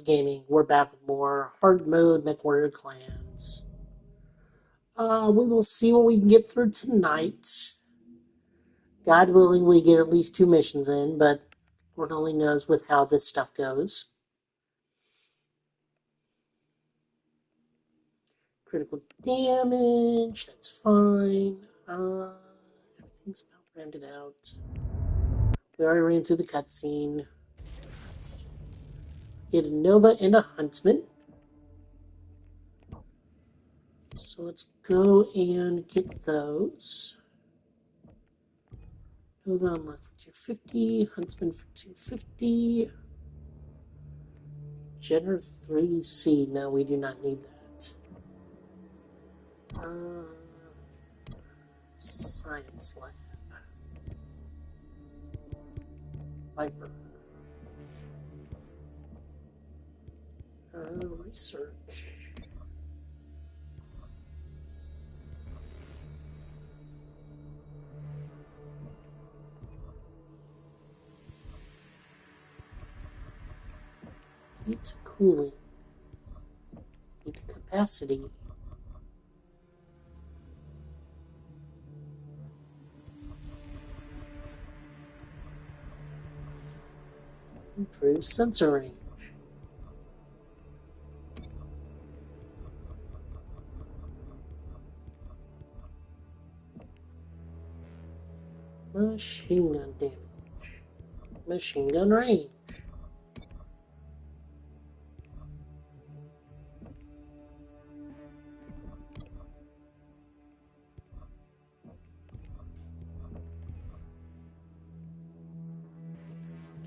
Gaming. We're back with more hard mode Mechwarrior clans. We will see what we can get through tonight. God willing, we get at least 2 missions in, but Lord only knows with how this stuff goes. Critical damage, that's fine. Everything's about rounded out. We already ran through the cutscene. Get a Nova and a Huntsman. So let's go and get those. Nova unlocked for 250, Huntsman for 250. Jenner 3C. No, we do not need that. Science Lab. Viper. Research. Heat cooling. Heat capacity. Improve sensor range. Machine gun damage. Machine gun range.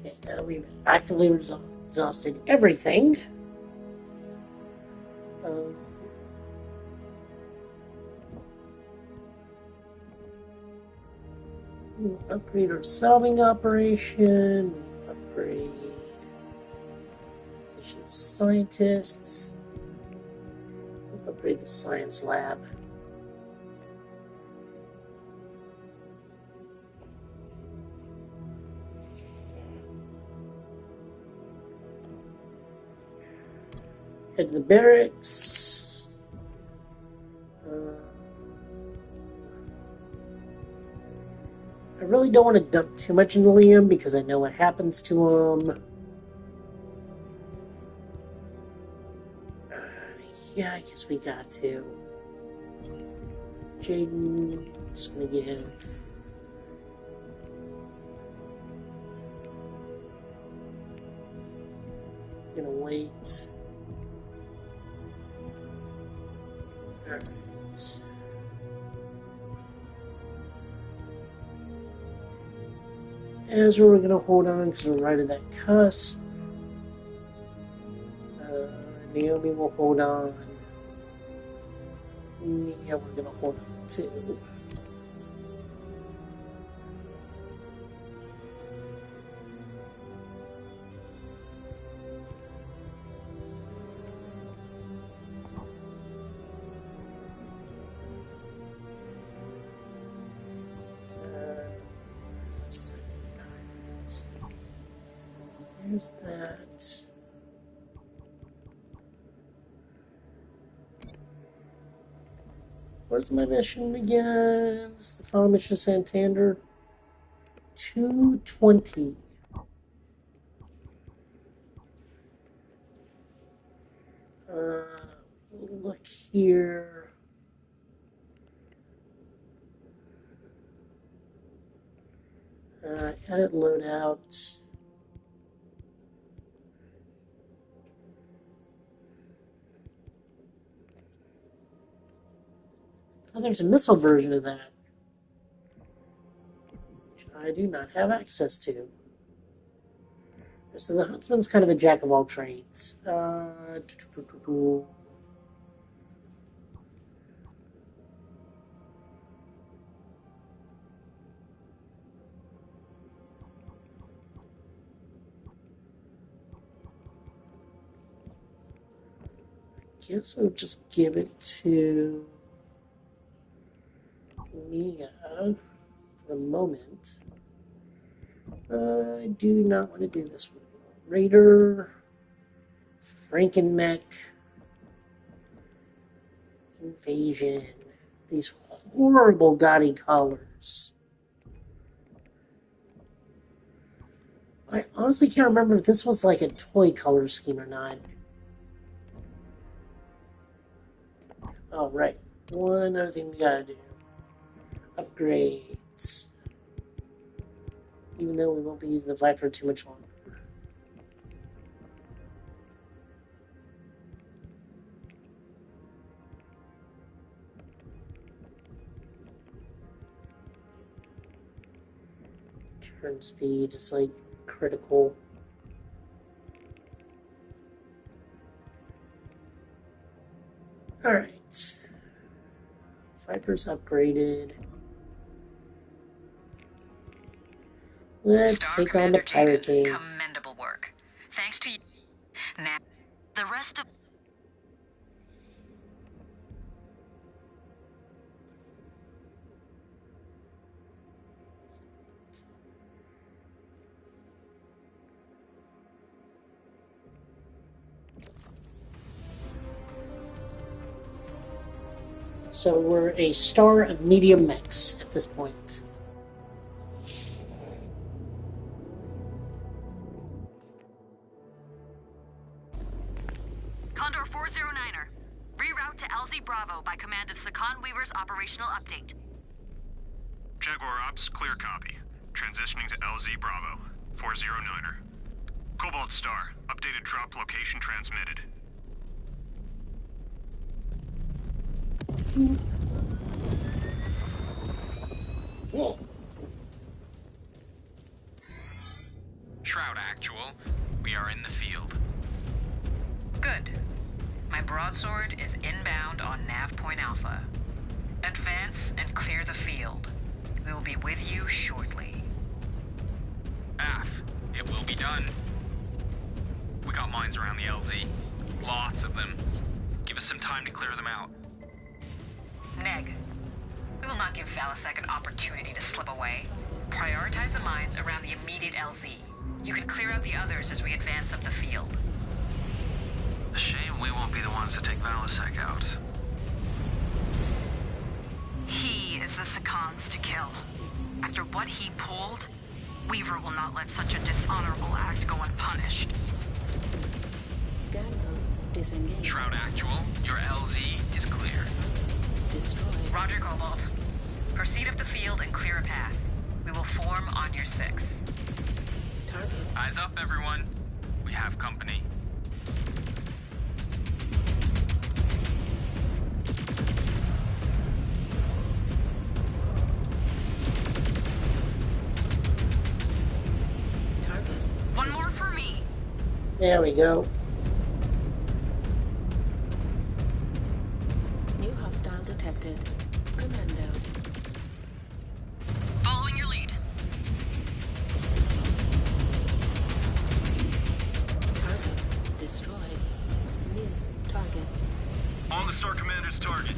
Okay, now we've actively exhausted everything. Um, Upgrade our solving operation. Upgrade position scientists. Upgrade the science lab. Head to the barracks. I really don't want to dump too much into Liam because I know what happens to him. Yeah, I guess we got to. Jaden is gonna give. Gonna wait. Alright. Ezra, we're gonna hold on because we're right at that cusp. Naomi will hold on. Yeah, we're gonna hold on too. There's that. Where's my mission again? It's the final mission of Santander. 220. Look here. Edit loadout. Oh, there's a missile version of that, which I do not have access to. So the Huntsman's kind of a jack of all trades. Guess I'll just give it to Mia for the moment. I do not want to do this one. Raider. Frankenmech. Invasion. These horrible gaudy colors. I honestly can't remember if this was like a toy color scheme or not. Oh, right. One other thing we gotta do. Upgrades. Even though we won't be using the Viper too much longer. Turn speed is like critical. Alright. Viper's upgraded. Let's take on the Pirate King. Commendable work. Thanks to you. Now, the rest of... So we're a star of medium mechs at this point. Condor 409er. Reroute to LZ Bravo by command of Sakan Weaver's operational update. Jaguar Ops, clear copy. Transitioning to LZ Bravo, 409er. Cobalt Star, updated drop location transmitted. Whoa. Shroud Actual, we are in the field. Good. My broadsword is inbound on Nav Point Alpha. Advance and clear the field. We will be with you shortly. AF, it will be done. We got mines around the LZ. Lots of them. Give us some time to clear them out. Neg, we will not give Valasek an opportunity to slip away. Prioritize the mines around the immediate LZ. You can clear out the others as we advance up the field. A shame we won't be the ones to take Valasek out. He is the Sakans to kill. After what he pulled, Weaver will not let such a dishonorable act go unpunished. Scan mode disengaged. Shroud Actual, your LZ is clear. Destroyed. Roger, Cobalt. Proceed up the field and clear a path. We will form on your 6. Target. Eyes up, everyone. We have company. Target. One more for me. There we go. New hostile detected. Commando. Following your lead. Target destroyed. New target. On the Star Commander's target.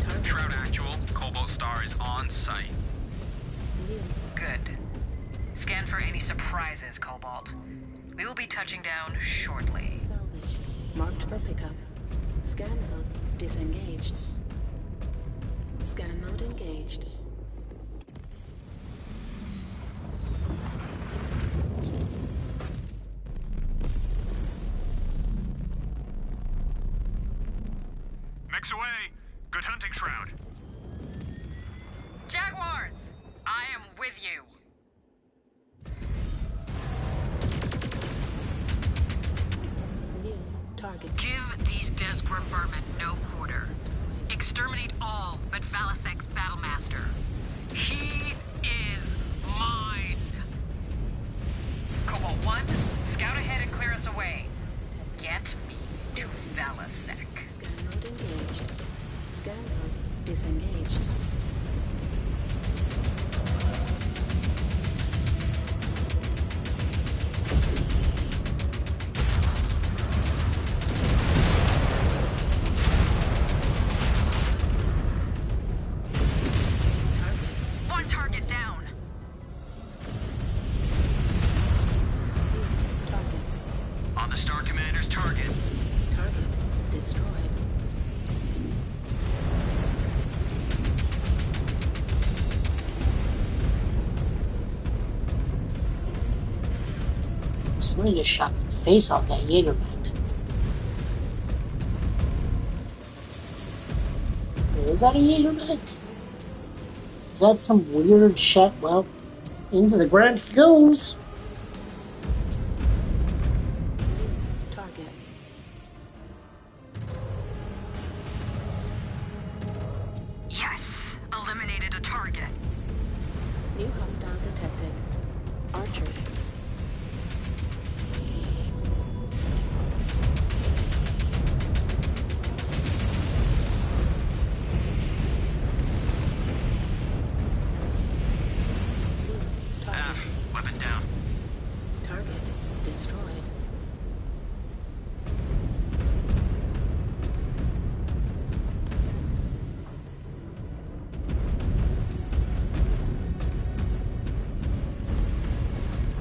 Target. Shroud Actual, Cobalt Star is on site. New. Good. Scan for any surprises, Cobalt. We will be touching down shortly. Salvage. Marked for pickup. Scan mode disengaged. Scan mode engaged. Mechs away! Good hunting, Shroud. Jaguars! I am with you. New target. Give these Desgrim vermin no quarter. Destroyed. Exterminate all but Valasek's Battlemaster. He is mine. Cobalt 1, scout ahead and clear us away. Get me to Valasek. Scan mode engaged. Scan mode disengaged. One target down. target. Target destroyed. Somebody just shot the face off that Jaeger mech. Is that a Jaeger mech? Is that some weird shot? Well, into the ground he goes. Target. Yes, eliminated a target. New hostile detected. Archer. Target. Weapon down. Target destroyed.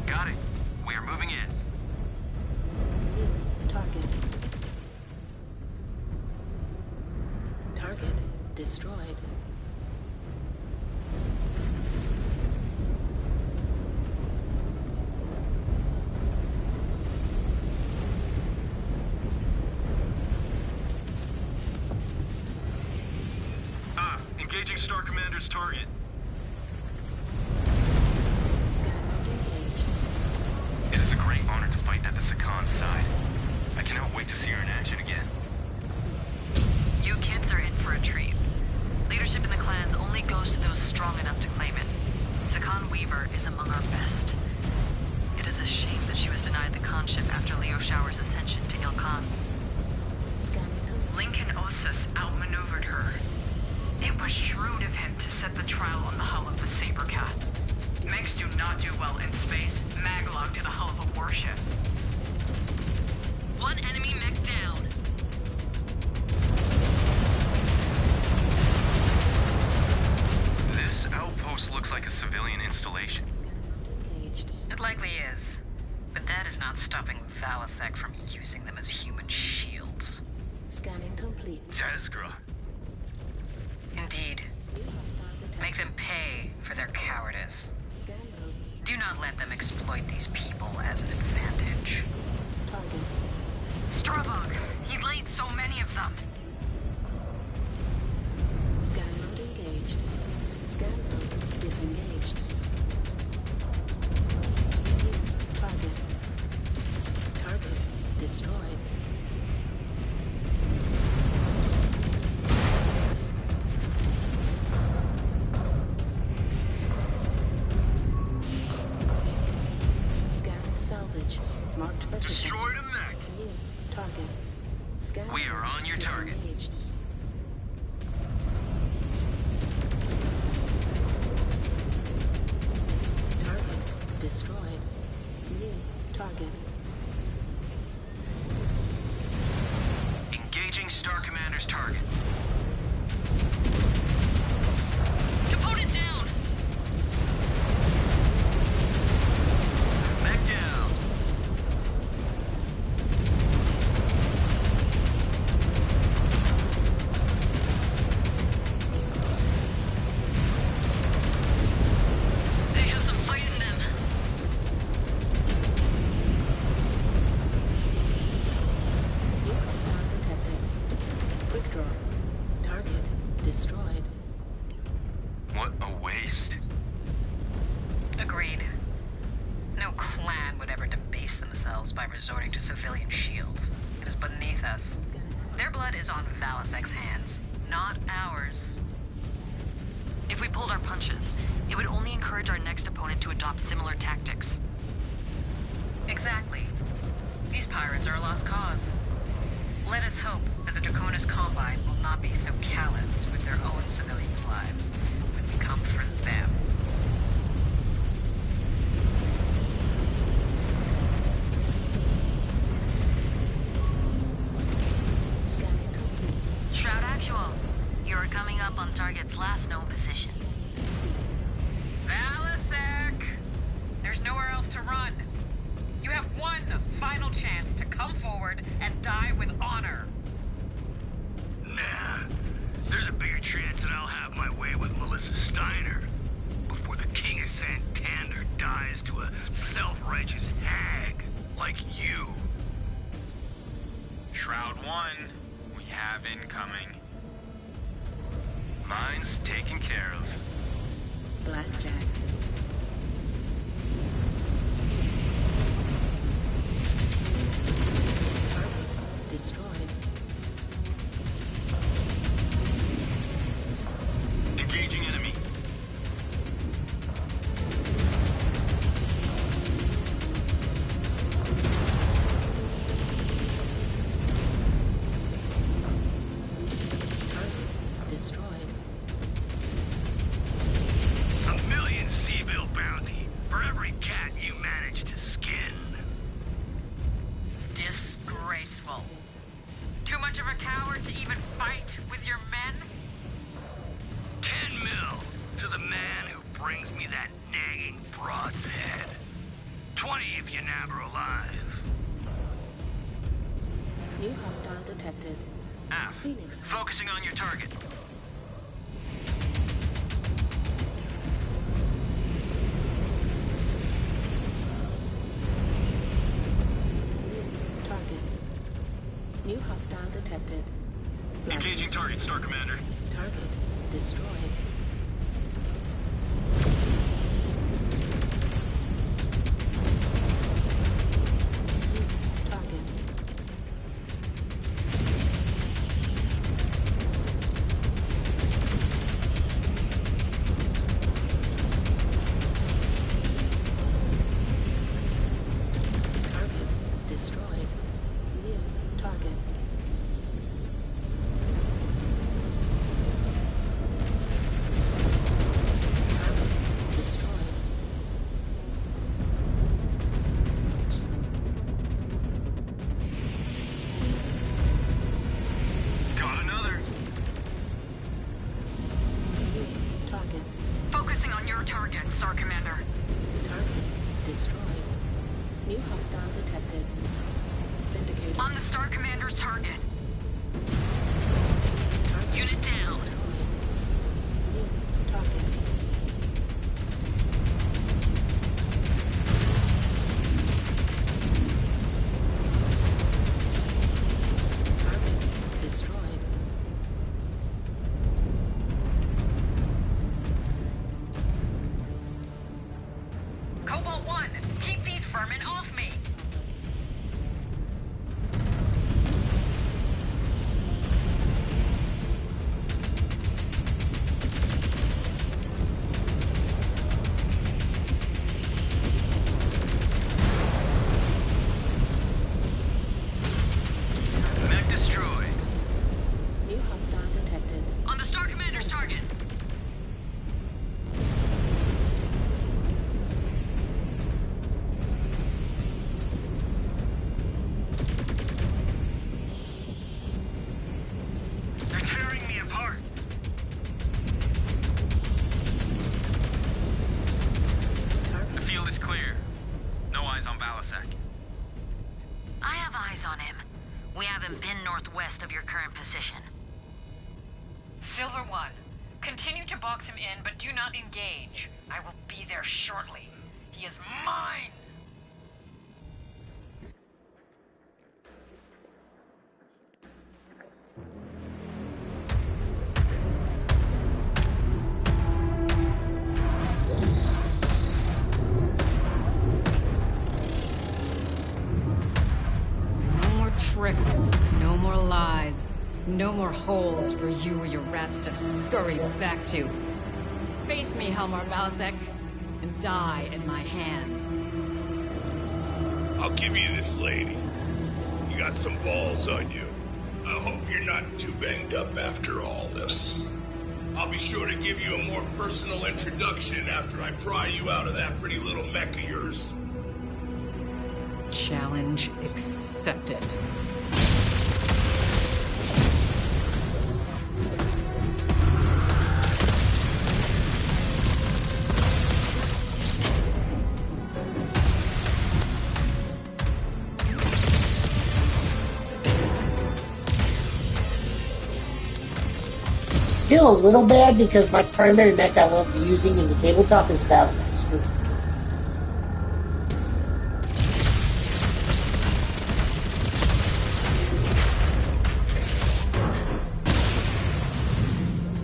Got it. We are moving in. Target. Target destroyed. Engaging Star Commander's target. Scanner engaged. It is a great honor to fight at the Sakan's side. I cannot wait to see her in action again. You kids are in for a treat. Leadership in the clans only goes to those strong enough to claim it. Sakan Weaver is among our best. It is a shame that she was denied the conship after Leo Shower's ascension to Ilkhan. Scanning complete. Lincoln Ossus outmaneuvered her. It was shrewd of him to set the trial on the hull of the Sabercat. Mechs do not do well in space, maglogged to the hull of a warship. One enemy mech down. This outpost looks like a civilian installation. Scanner engaged. It likely is. But that is not stopping Valasek from using them as human shields. Scanning complete. Tezgra. Indeed. New hostile detected. Make them pay for their cowardice. Scan mode. Do not let them exploit these people as an advantage. Target. Strabog, he laid so many of them. Scan mode engaged. Scan mode disengaged. Target. Target destroyed. Scan salvage. Marked for pickup. Destroyed a mech. New target. Scan. We are on your target. Disengaged. Target destroyed. New target. Engaging Star Commander's target. Component down! Back down. They have some fight in them. New hostile detected. Quick draw. Target destroyed. What a waste. Agreed. No clan would ever debase themselves by resorting to civilian shields. It is beneath us. Scan. Their blood is on Valasek's hands, not ours. If we pulled our punches, it would only encourage our next opponent to adopt similar tactics. Exactly. These pirates are a lost cause. Let us hope that the Draconis Combine will not be so callous with their own civilians' lives when we come for them. Scanning complete. Shroud Actual, you're coming up on target's last known position. Valasek! There's nowhere else to run. You have one final chance to come forward and Thomas Steiner. Before the King of Santander dies to a self-righteous hag like you. Shroud 1, we have incoming. Mine's taken care of. Blackjack. Target destroyed. Engaging enemy. Target destroyed. A million Seabill bounty for every cat you manage to skin. Disgraceful. Too much of a coward to even fight with your men? 10 mil to the man who brings me that nagging broad's head. 20 if you nab her alive. New hostile detected. Af, Phoenix. focusing on your target. Target. New hostile detected. Engaging target, Star Commander. Target destroyed. Target. Target destroyed. New target. Target destroyed. Got another. New target. Focusing on your target, Star Commander. Target destroyed. New hostile detected. Vindicated. On the Star Commander's target. Target Unit down. destroyed. New target. Target destroyed. Cobalt 1, keep these vermin off me! Mech destroyed. New hostile detected. On the Star Commander's target. They're tearing me apart. The Target field is clear. No eyes on Valasek. I have eyes on him. We have him pinned northwest of your current position. Silver 1, continue to box him in, but do not engage. I will be there shortly. He is mine! No more tricks, no more lies, no more holes for you or your rats to scurry back to. Face me, Helmar Valsek, and die in my hands. I'll give you this, lady. You got some balls on you. I hope you're not too banged up after all this. I'll be sure to give you a more personal introduction after I pry you out of that pretty little mech of yours. Challenge accepted. feel a little bad because my primary mech I love using in the tabletop is Battlemaster.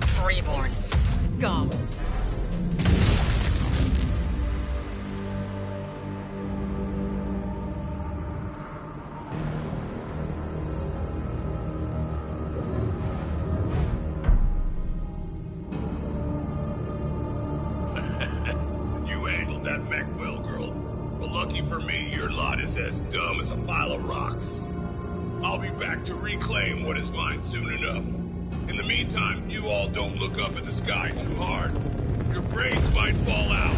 Freeborn scum. You handled that mech well, girl. But lucky for me, your lot is as dumb as a pile of rocks. I'll be back to reclaim what is mine soon enough. In the meantime, you all don't look up at the sky too hard. Your brains might fall out.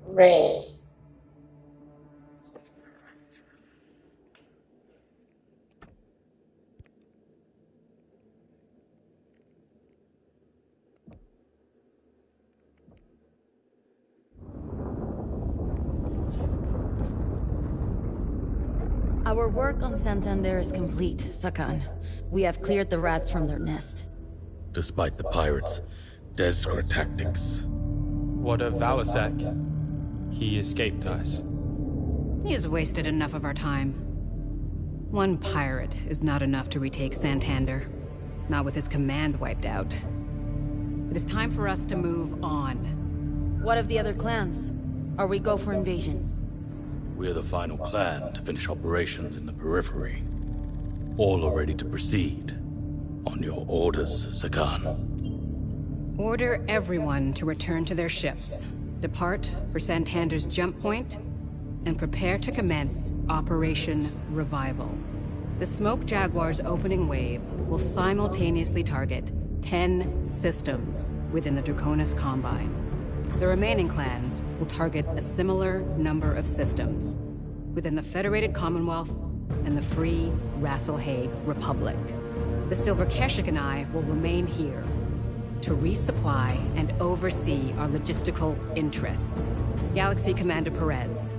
Ray. Our work on Santander is complete, Sakan. We have cleared the rats from their nest. Despite the pirates' desperate tactics. What of Valasek? He escaped us. He has wasted enough of our time. One pirate is not enough to retake Santander. Not with his command wiped out. It is time for us to move on. What of the other clans? Are we go for invasion? We're the final clan to finish operations in the periphery. All are ready to proceed. On your orders, Sakan. Order everyone to return to their ships. Depart for Santander's jump point, and prepare to commence Operation Revival. The Smoke Jaguar's opening wave will simultaneously target 10 systems within the Draconis Combine. The remaining clans will target a similar number of systems within the Federated Commonwealth and the Free Rasselhague Republic. The Silver Keshik and I will remain here to resupply and oversee our logistical interests. Galaxy Commander Perez,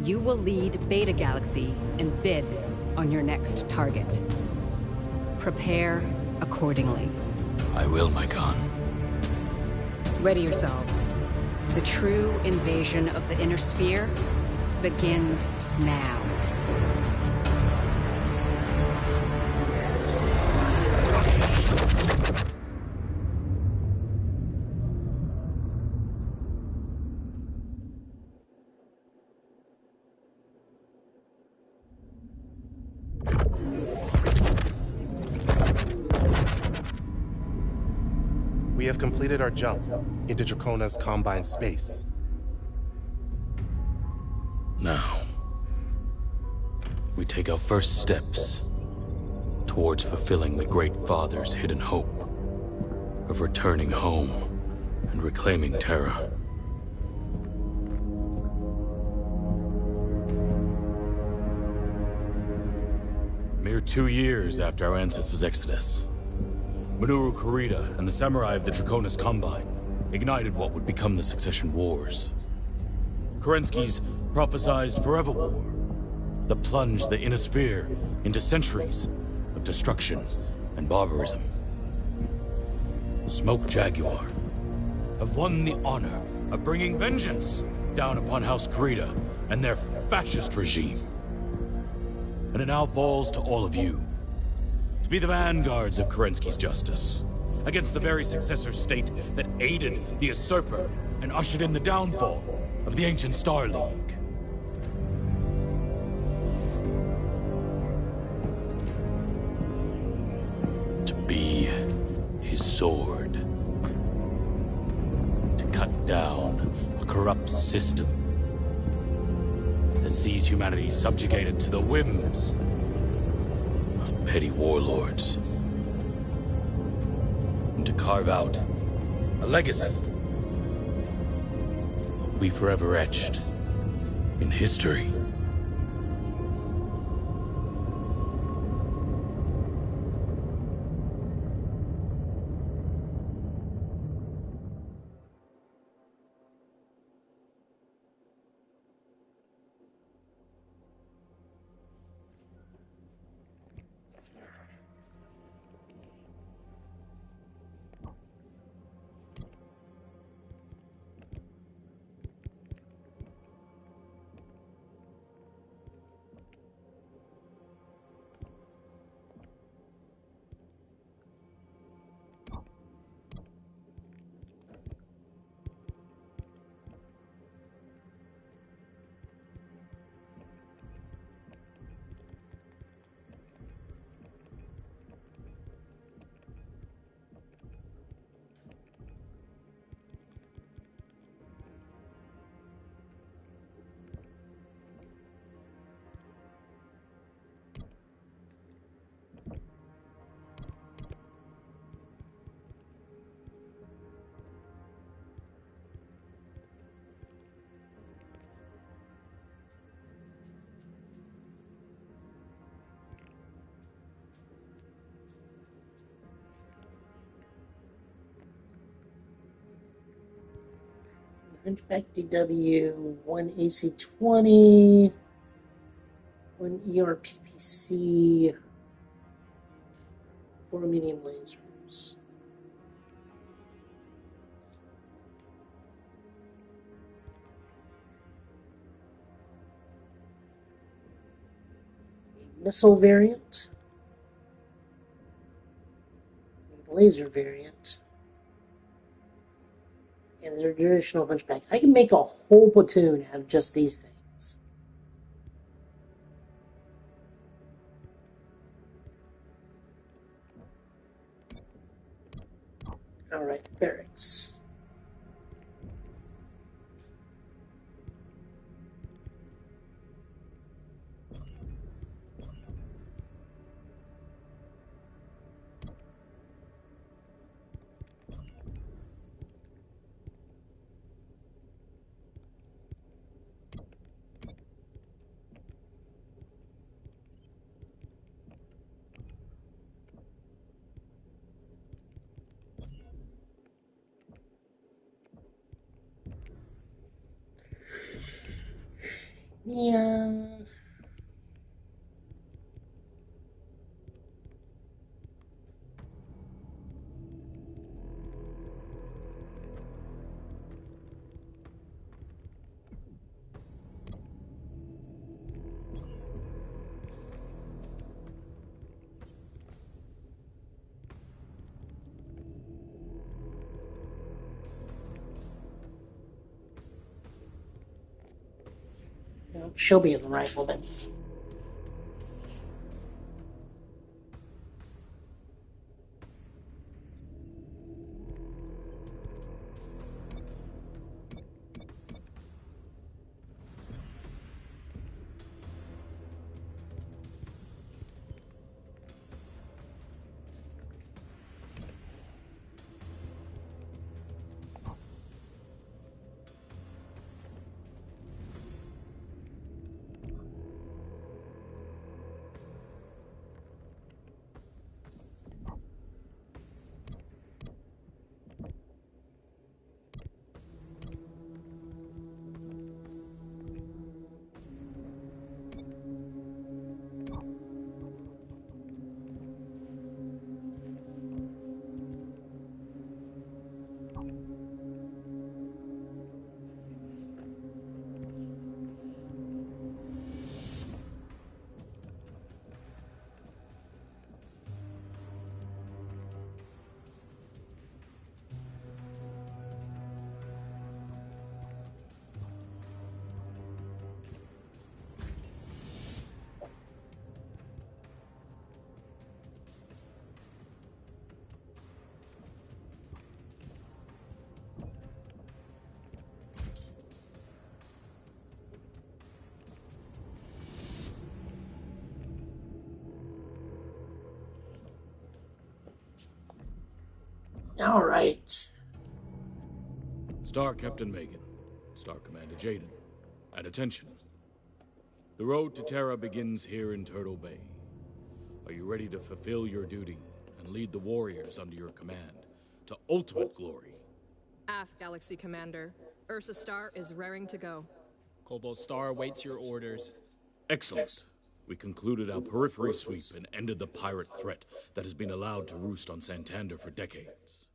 you will lead Beta Galaxy and bid on your next target. Prepare accordingly. I will, my Khan. Ready yourselves. The true invasion of the Inner Sphere begins now. We have completed our jump into Dracona's Combine space. Now, we take our first steps towards fulfilling the Great Father's hidden hope of returning home and reclaiming Terra. Mere 2 years after our ancestors' exodus, Minoru Kurita and the samurai of the Draconis Combine ignited what would become the Succession Wars. Kerensky's prophesized forever war that plunged the Inner Sphere into centuries of destruction and barbarism. Smoke Jaguar have won the honor of bringing vengeance down upon House Kurita and their fascist regime. And it now falls to all of you to be the vanguards of Kerensky's justice against the very successor state that aided the usurper and ushered in the downfall of the ancient Star League. To be his sword. To cut down a corrupt system that sees humanity subjugated to the whims of petty warlords. And to carve out a legacy will be forever etched in history. Hunchback DW, 1 AC-20, 1 ERPPC, 4 medium lasers. Missile variant, laser variant, and their traditional hunchback. I can make a whole platoon out of just these things. Alright, barracks. Yeah. No, she'll be in the rifleman. All right. Star Captain Megan. Star Commander Jaden. At attention. The road to Terra begins here in Turtle Bay. Are you ready to fulfill your duty and lead the warriors under your command to ultimate glory? Aft, Galaxy Commander. Ursa Star is raring to go. Cobalt Star awaits your orders. Excellent. We concluded our periphery sweep and ended the pirate threat that has been allowed to roost on Santander for decades.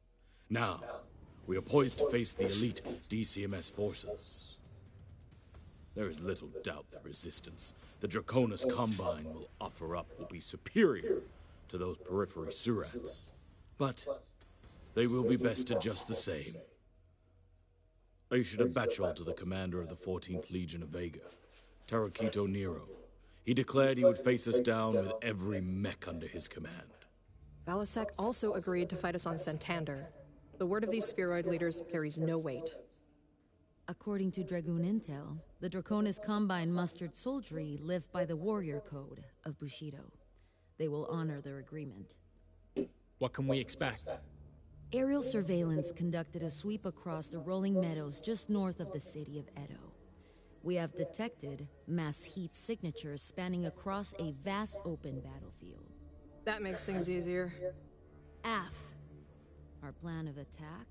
Now, we are poised to face the elite DCMS forces. There is little doubt the resistance the Draconis Combine will offer up will be superior to those periphery surats. But they will be bested just the same. I issued a batch roll to the commander of the 14th Legion of Vega, Tarakito Nero. He declared he would face us down with every mech under his command. Balasek also agreed to fight us on Santander. The word of these spheroid leaders carries no weight. According to Dragoon Intel, the Draconis Combine mustered soldiery live by the warrior code of Bushido. They will honor their agreement. What can we expect? Aerial surveillance conducted a sweep across the rolling meadows just north of the city of Edo. We have detected mass heat signatures spanning across a vast open battlefield. That makes things easier. AF. Our plan of attack?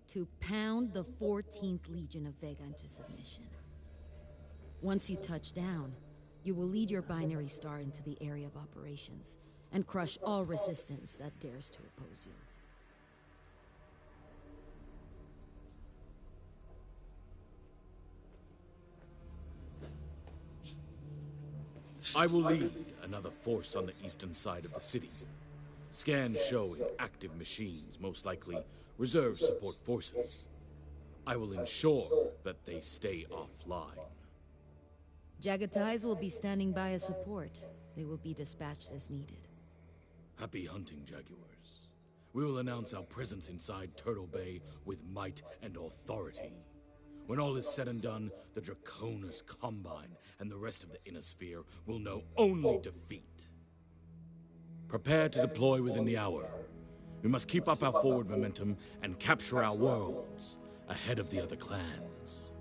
To pound the 14th Legion of Vega into submission. Once you touch down, you will lead your binary star into the area of operations and crush all resistance that dares to oppose you. I will lead another force on the eastern side of the city. Scans show inactive machines, most likely reserve support forces. I will ensure that they stay offline. Jagatais will be standing by as support. They will be dispatched as needed. Happy hunting, Jaguars. We will announce our presence inside Turtle Bay with might and authority. When all is said and done, the Draconis Combine and the rest of the Inner Sphere will know only defeat. Prepare to deploy within the hour. We must keep up our forward momentum and capture our worlds ahead of the other clans.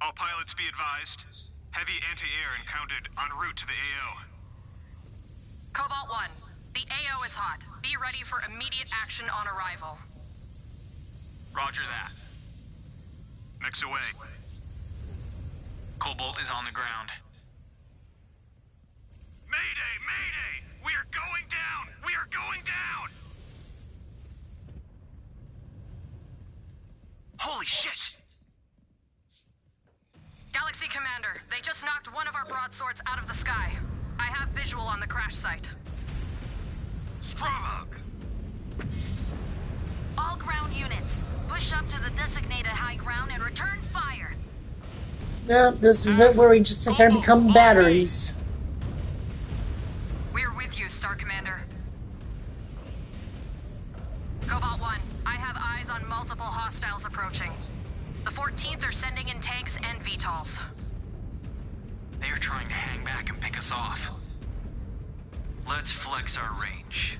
All pilots be advised. Heavy anti-air encountered en route to the AO. Cobalt 1, The AO is hot. Be ready for immediate action on arrival. Roger that. Mechs away. Cobalt is on the ground. Mayday! Mayday! We are going down! We are going down! Holy shit! Galaxy Commander, they just knocked one of our broadswords out of the sky. I have visual on the crash site. Stravog! All ground units, push up to the designated high ground and return fire. No, this is where we just sit there and become batteries. We're with you, Star Commander. Cobalt 1, I have eyes on multiple hostiles approaching. The 14th are sending in tanks and VTOLs. They are trying to hang back and pick us off. Let's flex our range.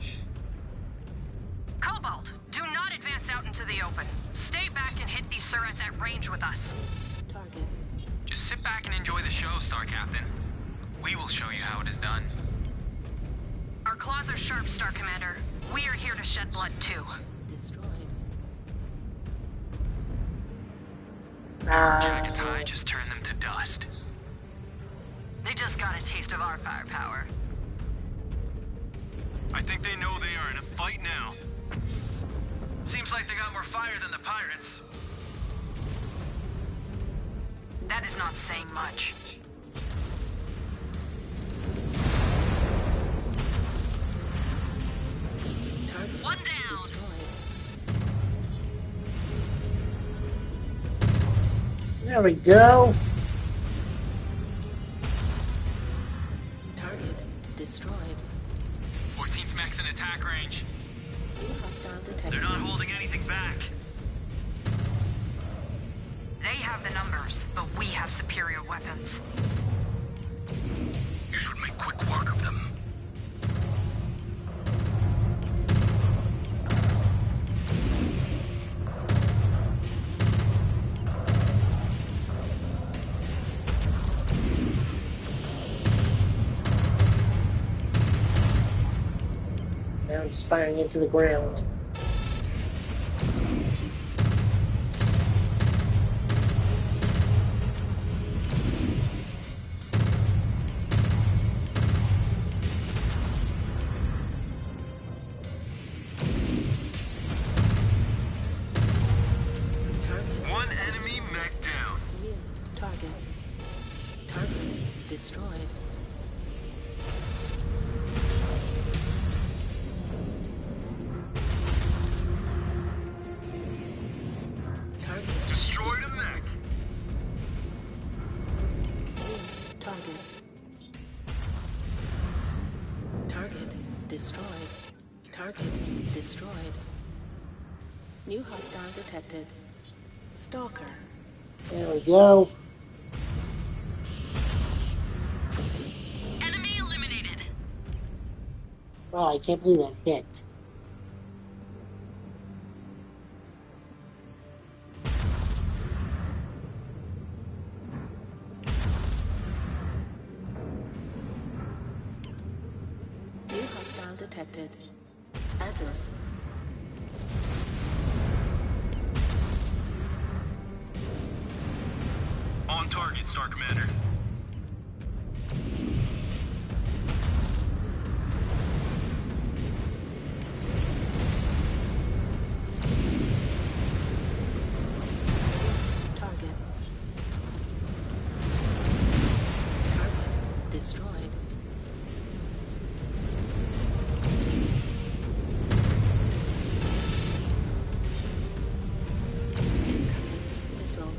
Cobalt, do not advance out into the open. Stay back and hit these turrets at range with us. Target. Just sit back and enjoy the show, Star Captain. We will show you how it is done. Our claws are sharp, Star Commander. We are here to shed blood, too. Destroyed. Jagatai just turned them to dust. They just got a taste of our firepower. I think they know they are in a fight now. Seems like they got more fire than the pirates. That is not saying much. Target. One down. Destroyed. There we go. Target destroyed. 14th mech's in attack range. New hostile detected. They're not holding anything back. They have the numbers, but we have superior weapons. You should make quick work of them. Now I'm just firing into the ground. Target. One enemy mech down. New target. Target destroyed. Target Destroyed a mech. new target. Target destroyed. Target destroyed. New hostile detected. Stalker. There we go. Enemy eliminated. Wow, I can't believe that hit. New hostile detected. Atlas. On target, Star Commander. Target. Target destroyed. Incoming missile.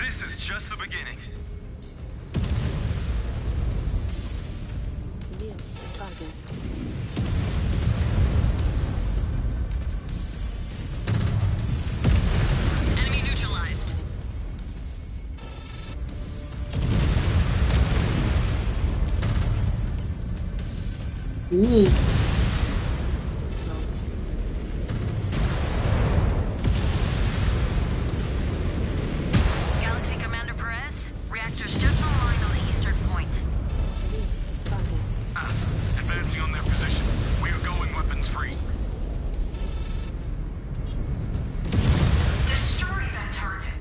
This is just the beginning. New target. Enemy neutralized. Neat. Galaxy Commander Perez, reactors just online on the eastern point. Advancing on their position. We are going weapons free. Destroy that target.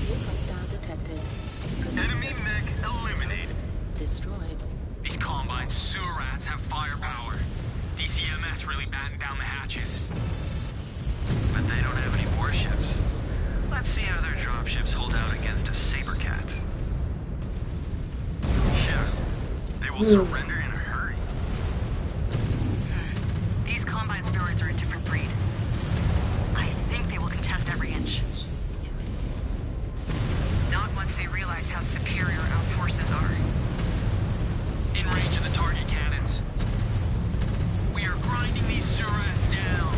New hostile detected. Enemy mech eliminated. Destroyed. These Combine sewer rats have firepower. DCMS really batten down the hatches. But they don't have any warships. Let's see how their dropships hold out against a Sabercat. Sure. They will surrender in a hurry. These Combine spheroids are a different breed. I think they will contest every inch. Not once they realize how superior our forces are. In range of the target cannons. We are grinding these sewer rats down.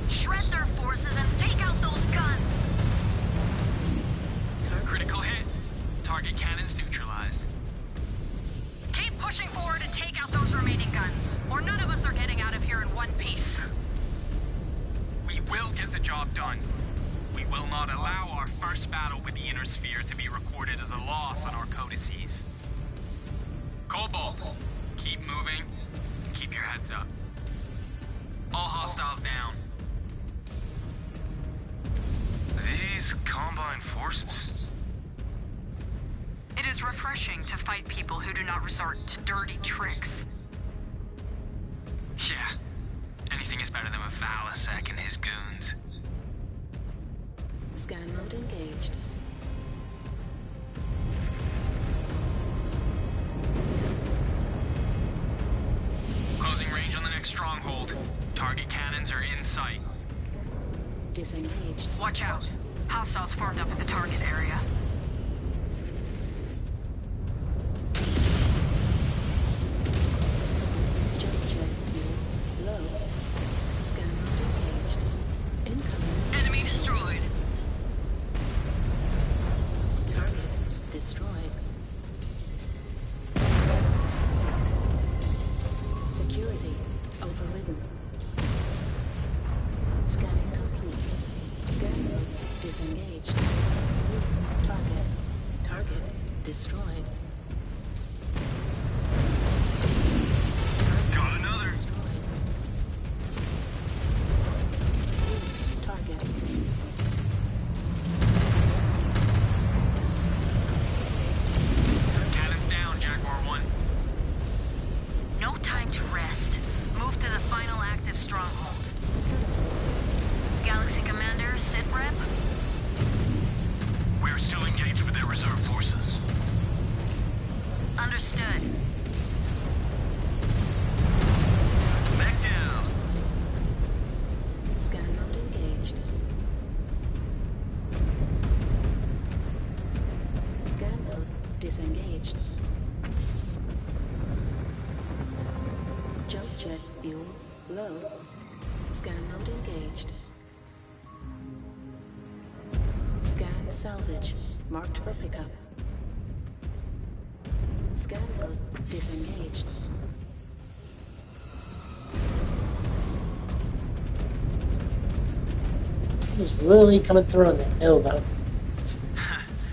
Shred their forces and take out those guns! Critical hit. Target cannons neutralized. Keep pushing forward and take out those remaining guns, or none of us are getting out of here in one piece. We will get the job done. We will not allow our first battle with the Inner Sphere to be recorded as a loss on our codices. Cobalt, keep moving and keep your heads up. All hostiles down. These Combine forces. It is refreshing to fight people who do not resort to dirty tricks. Yeah, anything is better than a Valasek and his goons. Scan mode engaged. Closing range on the next stronghold. Target cannons are in sight. Disengaged. Watch out. Hostiles formed up at the target area. Jump jet fuel low. Scan mode engaged. Incoming. Enemy destroyed. Target destroyed. Security overridden. Scanning complete. Scan mode disengaged. Target. Target destroyed. Got another. Destroyed. Target. Cannons down, Jaguar 1. No time to rest. Move to the final active stronghold. Galaxy Commander, sit rep. We are still engaged with their reserve forces. Understood. Mech down. Scan mode engaged. Scan mode disengaged. Jump jet fuel low. Scan mode engaged. Scan salvage marked for pickup. Scan mode disengaged. He's really coming through on that Nova.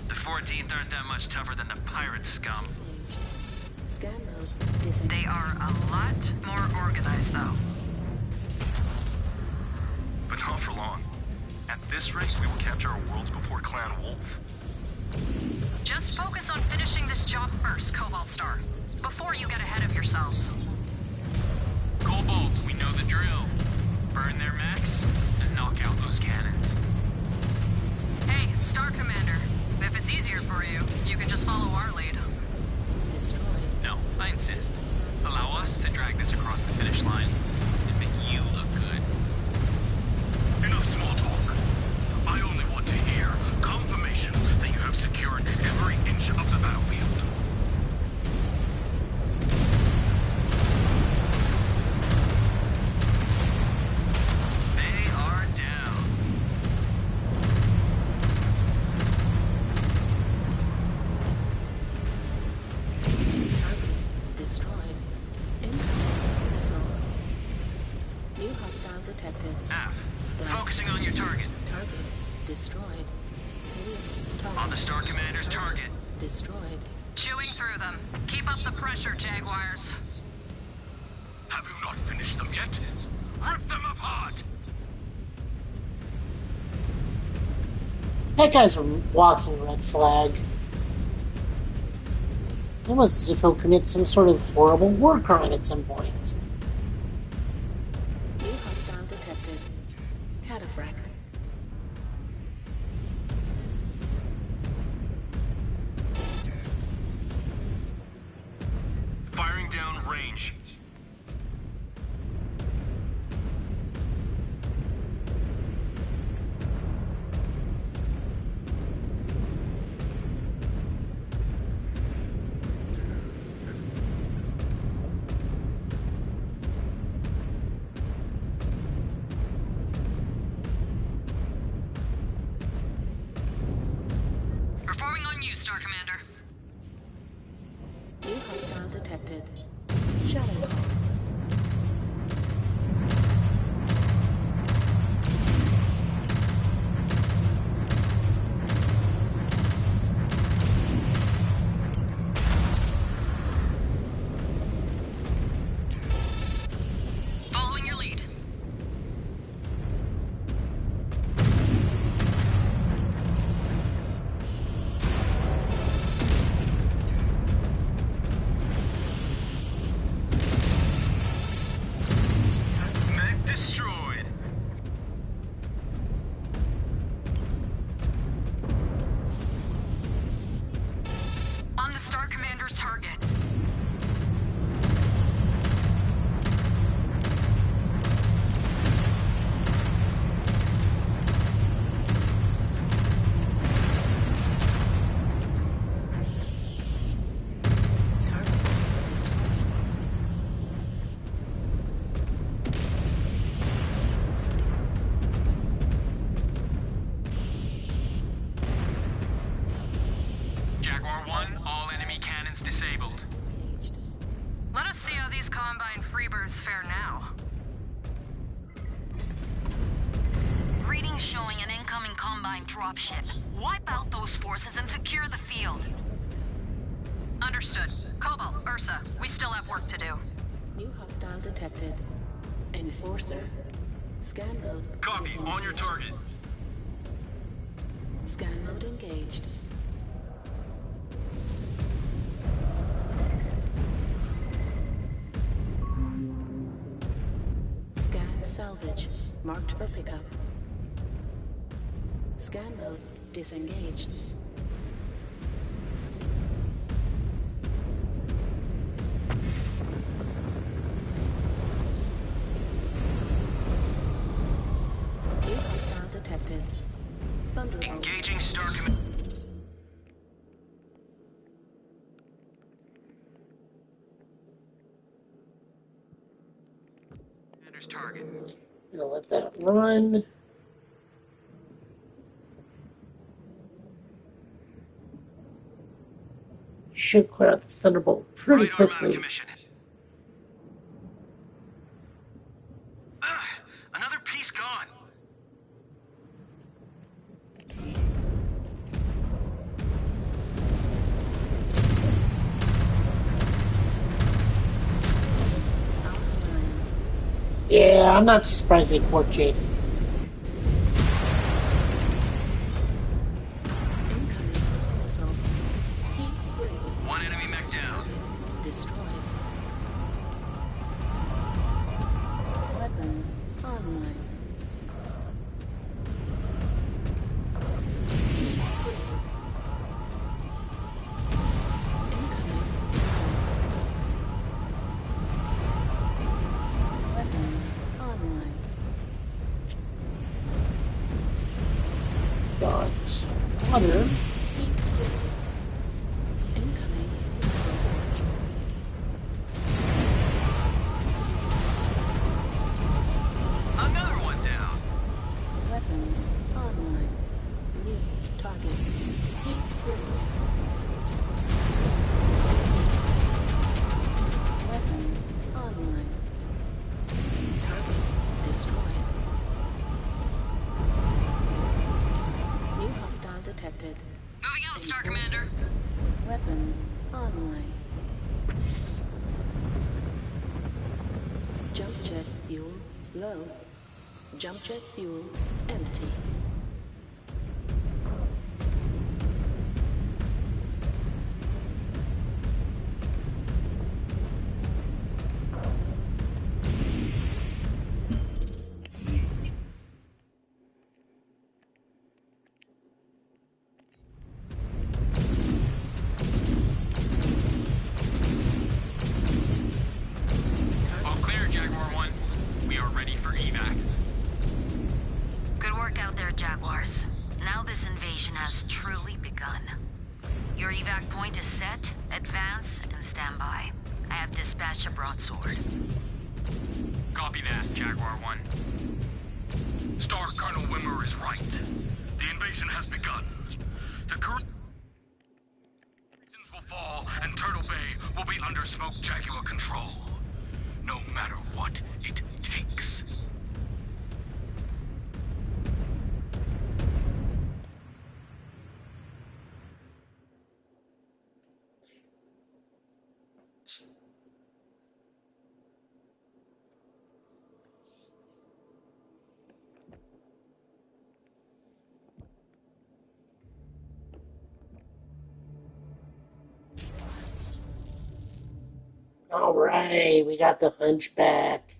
The 14th aren't that much tougher than the pirate scum. Scan mode disengaged. They are a lot more organized, though. But not for long. At this rate, we will capture our worlds before Clan Wolf. Just focus on finishing this job first, Cobalt Star, before you get ahead of yourselves. Cobalt, we know the drill. Burn their mechs and knock out those cannons. Hey, Star Commander. follow our lead. Destroyed. No, I insist. Allow us to drag this across the finish line and make you look good. Enough small talk. I only want to hear confirmation that you have secured every inch of the battlefield. They are down. Target destroyed. Incoming missile. New hostile detected. Av, focusing on your target. Target destroyed. New target. On the Star Commander's target. Destroyed. Chewing through them. Keep up the pressure, Jaguars. Have you not finished them yet? Rip them apart! That guy's a walking red flag. Almost as if he'll commit some sort of horrible war crime at some point. New hostile detected. Cataphract. Firing down range. Reforming on you, Star Commander. New hostile detected. Shadow call. Following your lead. Mech destroyed. On the Star Commander's target. Target destroyed. Jaguar 1, all enemy cannons disabled. Engaged. Let us see how these Combine Freebirds fare now. Readings showing an incoming Combine dropship. Wipe out those forces and secure the field. Understood. Cobalt, Ursa, we still have work to do. New hostile detected. Enforcer. Scan mode. Copy, on your disengaged. target. Scan mode engaged. Scan salvage. Marked for pickup. Scan mode disengaged. New hostile detected. Thunderbolt. Engaging Star Commander. Commander's target. Gonna let that run. Should clear out the Thunderbolt pretty Right arm out of quickly. commission. Another piece gone. Yeah, I'm not surprised they port Jade. Incoming missile. Heat critical. One enemy mech down. Destroyed. Weapons online. got water. Incoming. Another one down. Weapons online. New target. Weapons online. Target destroyed. New hostile detected. Moving out, Star Commander. Weapons online. Jump jet fuel low. Jump jet fuel empty. All clear, Jaguar 1. We are ready for evac. Good work out there, Jaguars. Now this invasion has truly begun. Your evac point is set, advance, and stand by. I have dispatched a broadsword. Copy that, Jaguar 1. Star Colonel Wimmer is right. The invasion has begun. The Koreans will fall, and Turtle Bay will be under Smoke Jaguar control. No matter what it takes. All right, we got the Hunchback.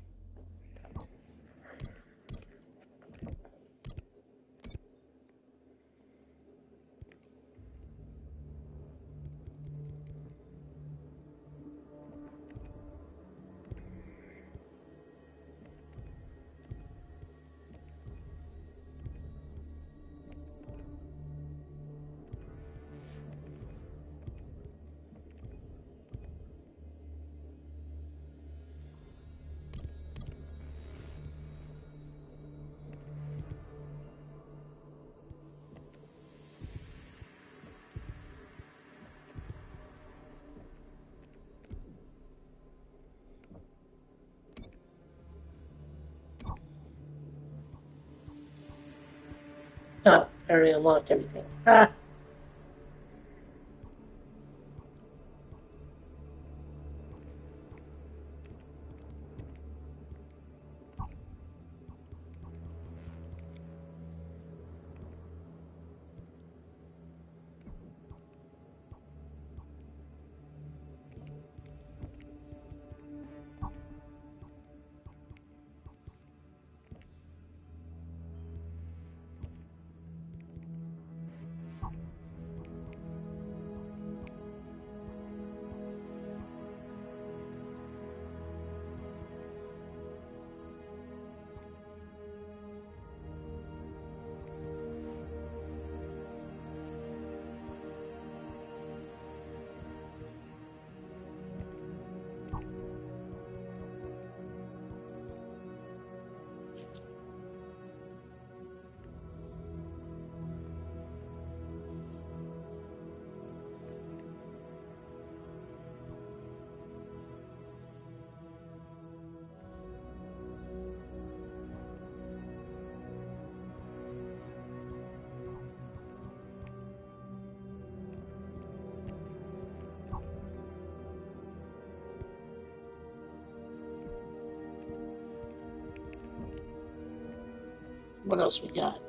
Oh, I already unlocked everything. Ah. What else we got?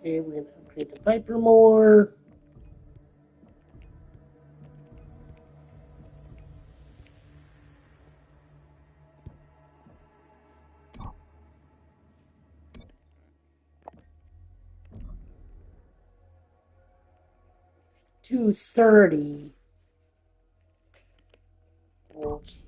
Okay, we're gonna upgrade the Viper more. $230. Okay.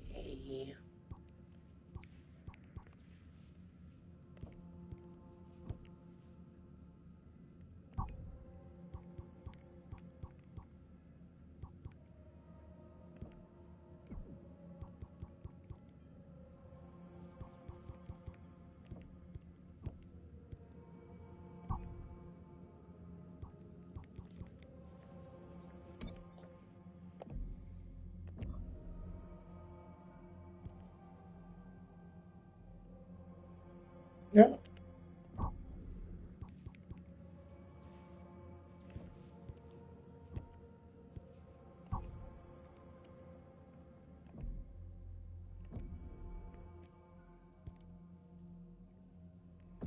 Yeah.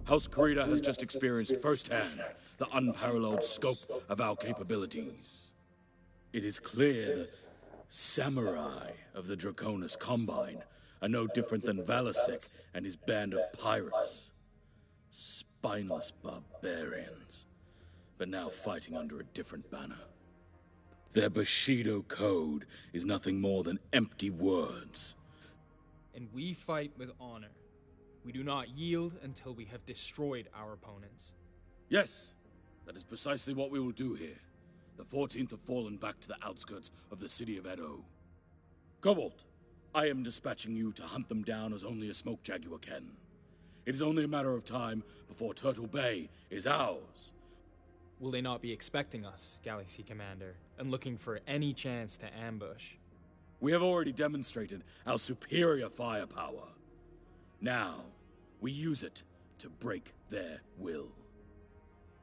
House Karita has just experienced firsthand the unparalleled scope of our capabilities. It is clear the samurai of the Draconis Combine are no different than Valasek and his band of pirates. Spineless barbarians, but now fighting under a different banner. Their Bushido code is nothing more than empty words. And we fight with honor. We do not yield until we have destroyed our opponents. Yes, that is precisely what we will do here. The 14th have fallen back to the outskirts of the city of Edo. Cobalt, I am dispatching you to hunt them down as only a smoke jaguar can. It is only a matter of time before Turtle Bay is ours. Will they not be expecting us, Galaxy Commander, and looking for any chance to ambush? We have already demonstrated our superior firepower. Now, we use it to break their will.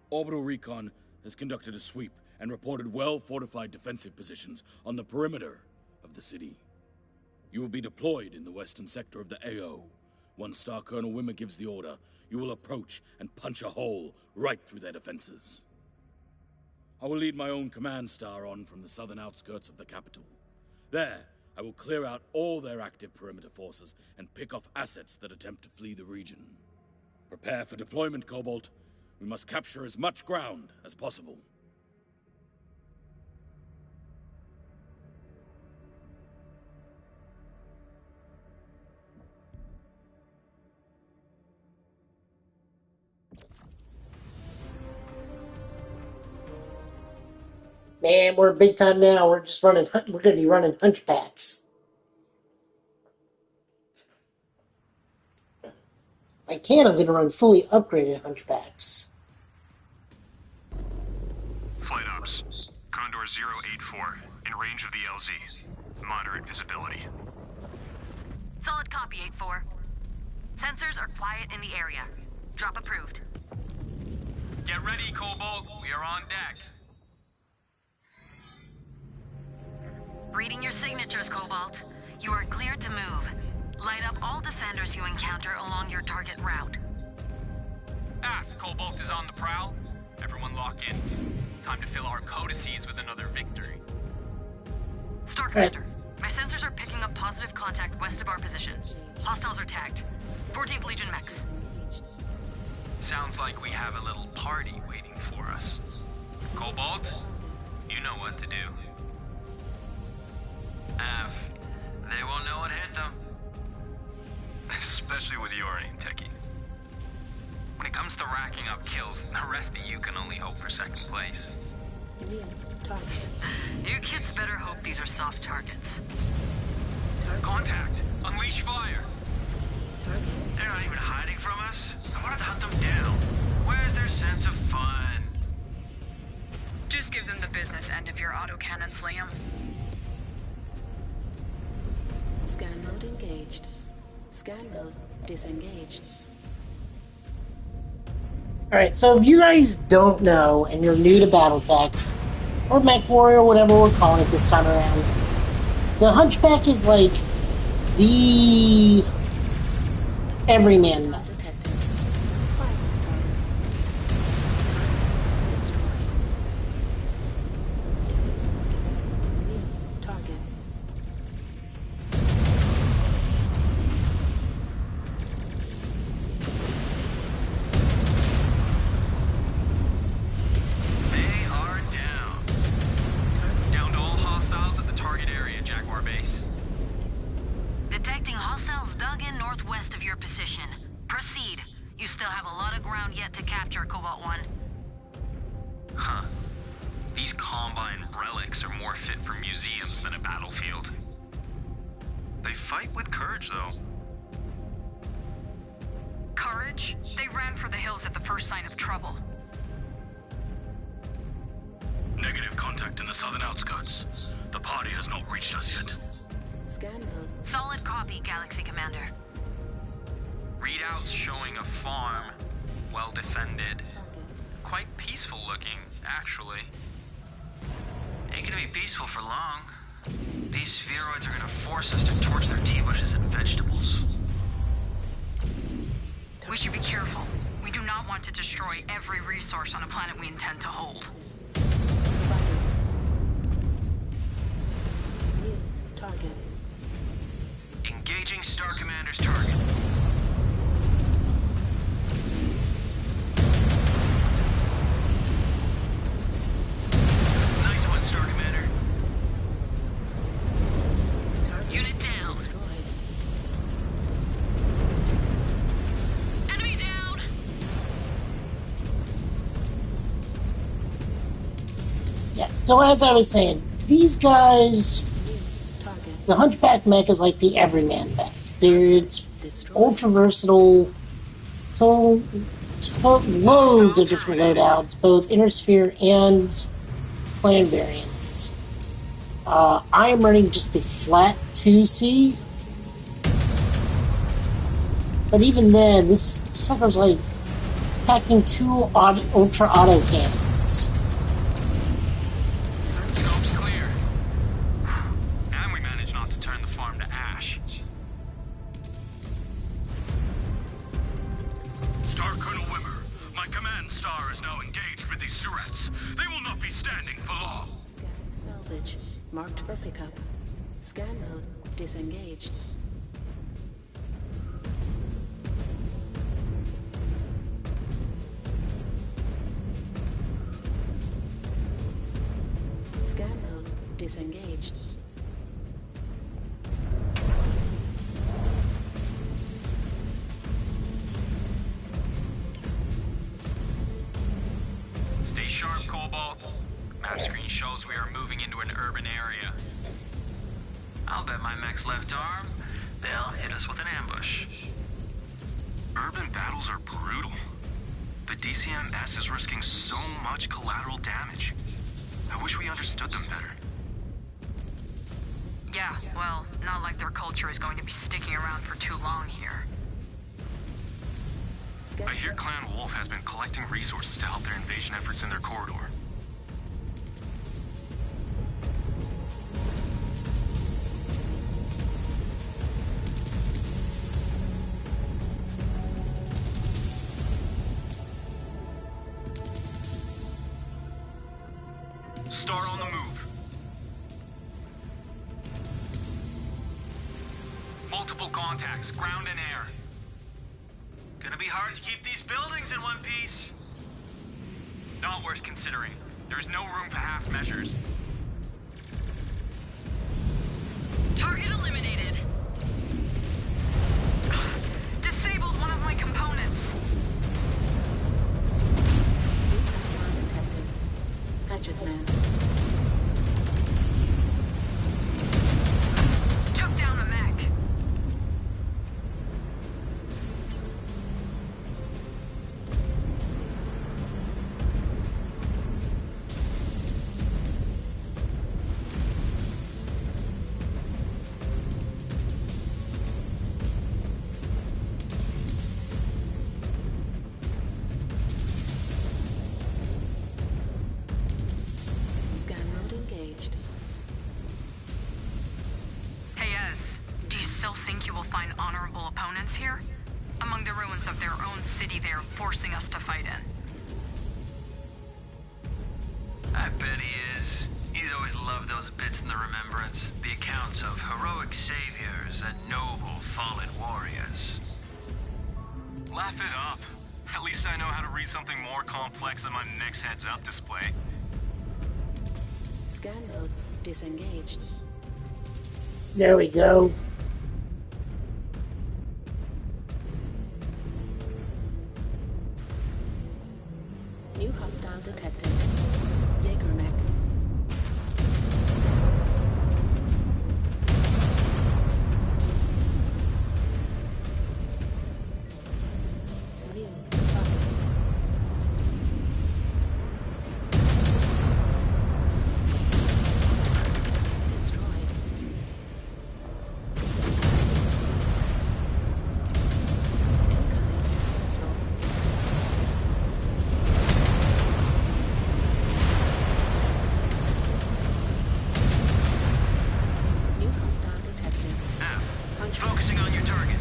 Orbital Recon has conducted a sweep and reported well-fortified defensive positions on the perimeter of the city. You will be deployed in the western sector of the AO. Once Star Colonel Wimmer gives the order, you will approach and punch a hole right through their defenses. I will lead my own command star on from the southern outskirts of the capital. There, I will clear out all their active perimeter forces and pick off assets that attempt to flee the region. Prepare for deployment, Cobalt. We must capture as much ground as possible. Man, we're big time now. We're just running. We're going to be running hunchbacks. If I can, I'm going to run fully upgraded hunchbacks. Flight Ops. Condor 084, in range of the LZ. Moderate visibility. Solid copy, 8-4. Sensors are quiet in the area. Drop approved. Get ready, Cobalt. We are on deck. Reading your signatures, Cobalt. You are cleared to move. Light up all defenders you encounter along your target route. Aft, Cobalt is on the prowl. Everyone lock in. Time to fill our codices with another victory. Star Commander, my sensors are picking up positive contact west of our position. Hostiles are tagged. 14th Legion mechs. Sounds like we have a little party waiting for us. Cobalt, you know what to do. Av, they won't know what hit them. Especially with your aim, Techie. When it comes to racking up kills, the rest of you can only hope for second place. You kids better hope these are soft targets. Contact! Unleash fire! They're not even hiding from us. I wanted to hunt them down. Where's their sense of fun? Just give them the business end of your autocannons, Liam. Scan mode engaged. Scan mode disengaged. Alright, so if you guys don't know and you're new to Battletech, or Mechwarrior, whatever we're calling it this time around, the Hunchback is like the everyman mode. still have a lot of ground yet to capture, Cobalt 1. Huh. These Combine relics are more fit for museums than a battlefield. They fight with courage, though. Courage? They ran for the hills at the first sign of trouble. Negative contact in the southern outskirts. The party has not reached us yet. Scan mode. Solid copy, Galaxy Commander. Readouts showing a farm, well defended. Quite peaceful looking, actually. Ain't gonna be peaceful for long. These spheroids are gonna force us to torch their tea bushes and vegetables. We should be careful. We do not want to destroy every resource on a planet we intend to hold. New target. Engaging Star Commander's target. Nice one, Star Commander. Unit down. Enemy down. Yeah, so as I was saying, these guys, the Hunchback mech is like the everyman mech. It's ultra versatile, so loads of different loadouts, both Intersphere and clan variants. I am running just the flat 2C, but even then, this sucker's like packing 2 ultra auto cannons. Scope's clear. And we managed not to turn the farm to ash. Star Colonel Wimmer, my command star is now engaged with these Surets. They will not be standing for long. Scanning salvage. Marked for pickup. Scan mode disengaged. Scan mode disengaged. Stay sharp, Cobalt. Map screen shows we are moving into an urban area. I'll bet my mech's left arm, they'll hit us with an ambush. Urban battles are brutal. The DCMS is risking so much collateral damage. I wish we understood them better. Yeah, well, not like their culture is going to be sticking around for too long here. I hear Clan Wolf has been collecting resources to help their invasion efforts in their corridor. Star on the move. Multiple contacts, ground and air. Gonna be hard to keep these buildings in one piece. Not worth considering. There is no room for half measures. Target eliminated. Disabled one of my components. Detected. Hatchet man. Took down a mech. Scan mode engaged. Hey, Ez, do you still think you will find honorable opponents here? Among the ruins of their own city they are forcing us to fight in. I bet he is. He's always loved those bits in the Remembrance. The accounts of heroic saviors and noble fallen warriors. Laugh it up. At least I know how to read something more complex than my next heads-up display. Scan mode disengaged. There we go. New hostile detected. Jaeger mech. Real target. Destroyed. Incoming missile. New hostile detected. F. Focusing on your target.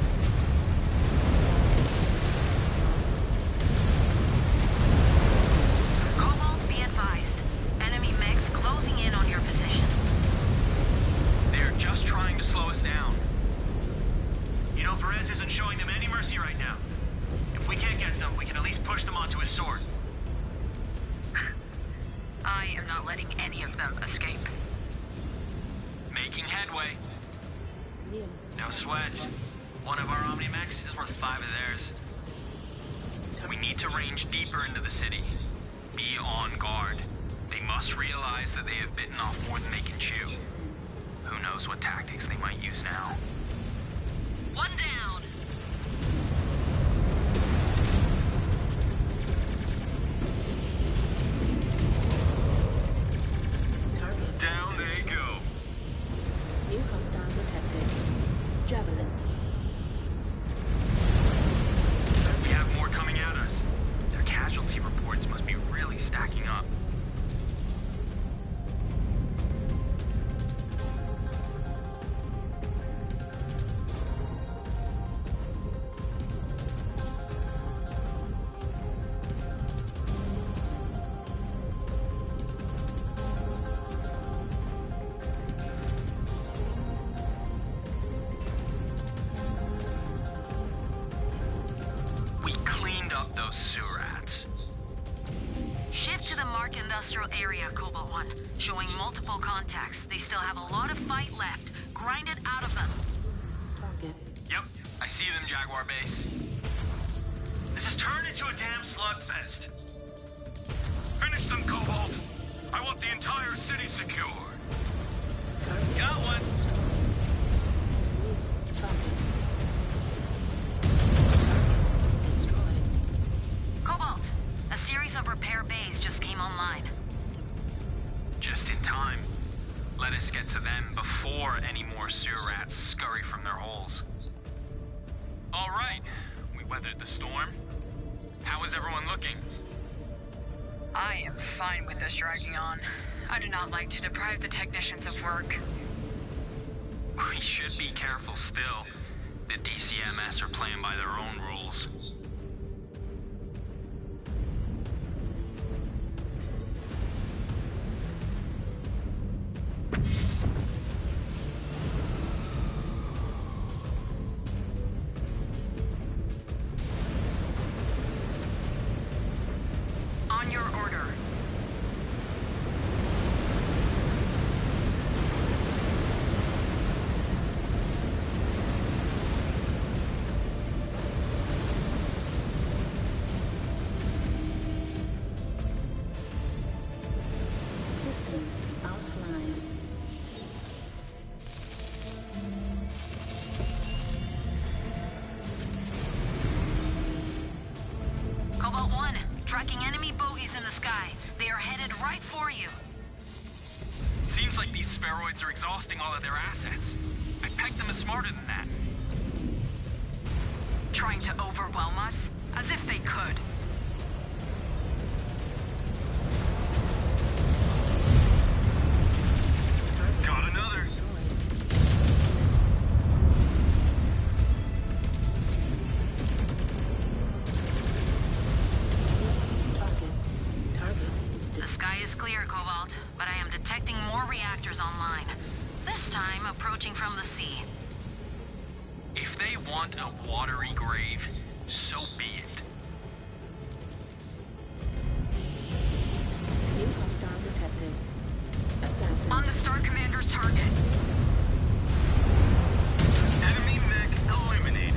Cobalt, be advised. Enemy mechs closing in on your position. They're just trying to slow us down. You know, Perez isn't showing them any mercy right now. If we can't get them, we can at least push them onto his sword. I am not letting any of them escape. Making headway. Real. No sweat. One of our Omni-Mechs is worth 5 of theirs. We need to range deeper into the city. Be on guard. They must realize that they have bitten off more than they can chew. Who knows what tactics they might use now. One down. Target. Down they go. New hostile detected. Javelin. We have more coming at us. Their casualty reports must be really stacking up. We cleaned up those sewer rats. Shift to the Mark Industrial Area, Cobalt 1. Showing multiple contacts. They still have a lot of fight left. Grind it out of them. Target. Yep, I see them, Jaguar Base. This has turned into a damn slugfest. Finish them, Cobalt. I want the entire city secure. Target. Got one. Destroyed. New target. Destroyed. Cobalt, a series of repair bays just came online. Just in time. Let us get to them before any more sewer rats scurry from their holes. All right, we weathered the storm. How is everyone looking? I am fine with this dragging on. I do not like to deprive the technicians of work. We should be careful still. The DCMS are playing by their own rules. On your order. Systems offline. Cobalt 1, tracking enemy bogies in the sky. They are headed right for you. Seems like these spheroids are exhausting all of their assets. I pegged them as smarter than that. Trying to overwhelm us? As if they could. Got another. The sky is clear, Cobalt, but I am detecting more reactors online. This time approaching from the sea. If they want a watery grave, so be it. New hostile detected. Assassin. On the Star Commander's target. Enemy mech eliminated.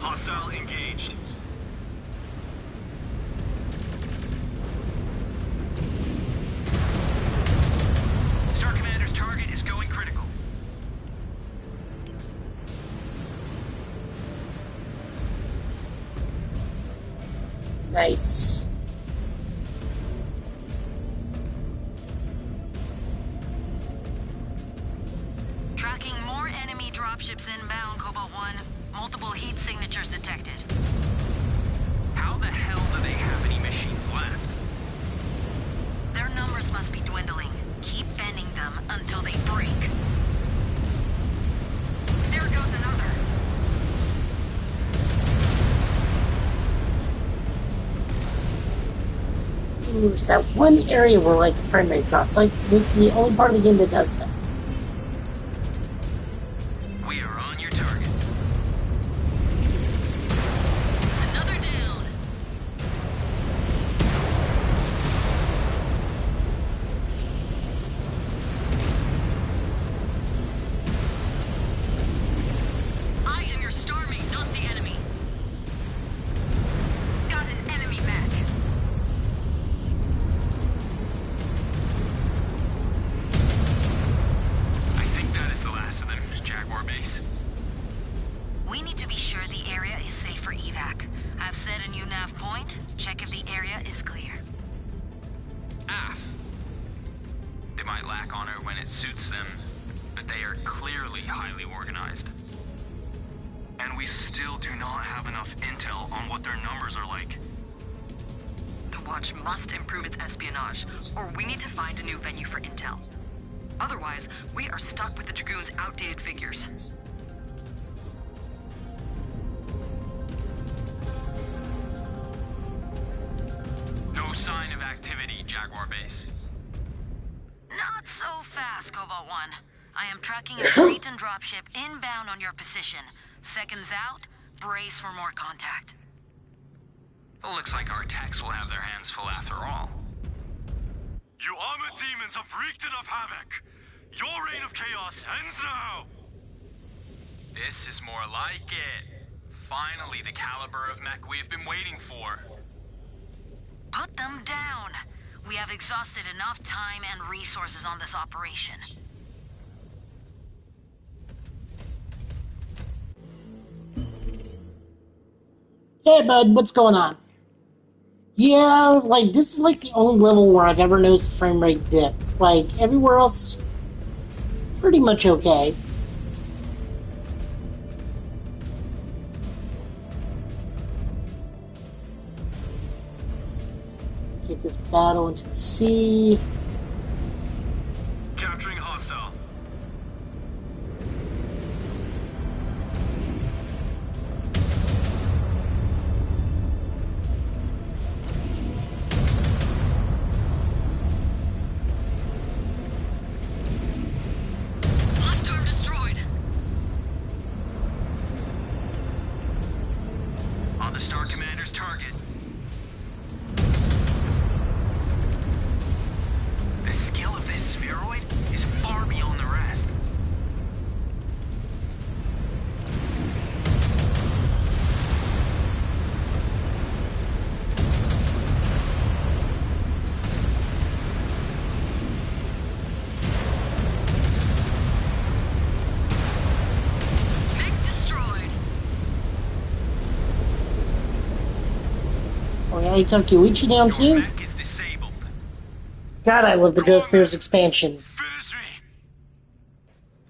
Hostile engaged. Star Commander's target is going critical. Nice. Tracking more enemy dropships inbound, Cobalt 1. Multiple heat signatures detected. How the hell do they have any machines left? Their numbers must be dwindling. Keep bending them until they break. There goes another. Ooh, it's that one area where like the frame rate drops. Like this is the only part of the game that does that. We are on your target. Another down. I am your star mate, not the enemy. Got an enemy mech. I think that is the last of them, Jaguar Base. We need to be sure the area is safe for evac. I've set a new nav point. Check if the area is clear. AF. They might lack honor when it suits them, but they are clearly highly organized. And we still do not have enough intel on what their numbers are like. The Watch must improve its espionage, or we need to find a new venue for intel. Otherwise, we are stuck with the Dragoon's outdated figures. No sign of activity, Jaguar Base. Not so fast, Cobalt 1. I am tracking a Cretan dropship inbound on your position. Seconds out, brace for more contact. It looks like our techs will have their hands full after all. You armored demons have wreaked enough havoc. Your reign of chaos ends now. This is more like it. Finally, the caliber of mech we've been waiting for. Put them down. We have exhausted enough time and resources on this operation. Hey bud, what's going on? Yeah, like this is like the only level where I've ever noticed the frame rate dip. Like everywhere else, pretty much okay. Take this battle into the sea. Capturing hostile. Left arm destroyed. On the Star Commander's target. The skill of this spheroid is far beyond the rest. Mech destroyed. Oh yeah, you took Yuichi down Your too? mech is disabled. God, I love the Ghost Bears expansion. Finish me.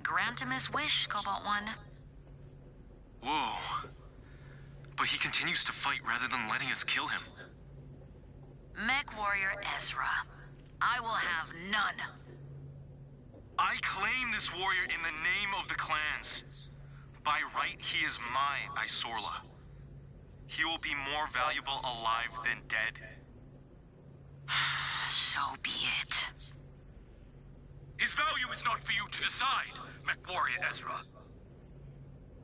Grant him his wish, Cobalt 1. Whoa. But he continues to fight rather than letting us kill him. Mechwarrior Ezra. I will have none. I claim this warrior in the name of the clans. By right, he is my Isorla. He will be more valuable alive than dead. So be it. His value is not for you to decide, Mechwarrior Ezra.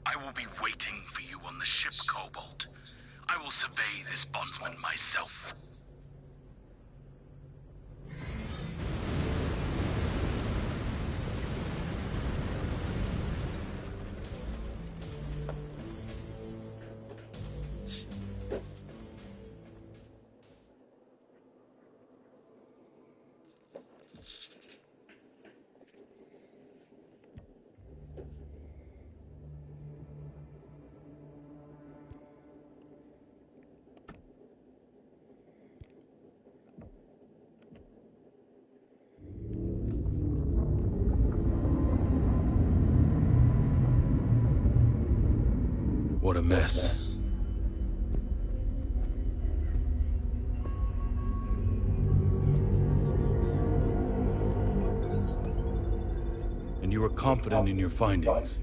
I will be waiting for you on the ship, Cobalt. I will survey this bondsman myself. What a mess. And you were confident in your findings?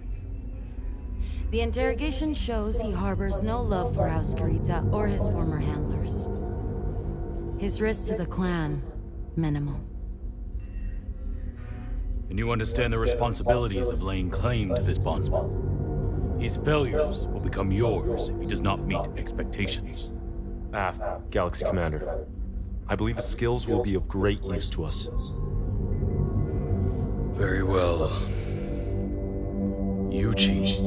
The interrogation shows he harbors no love for House Kurita or his former handlers. His risk to the clan, minimal. And you understand the responsibilities of laying claim to this bondsman. His failures will become yours if he does not meet expectations. Galaxy Commander. I believe his skills will be of great use to us. Very well. Yuchi.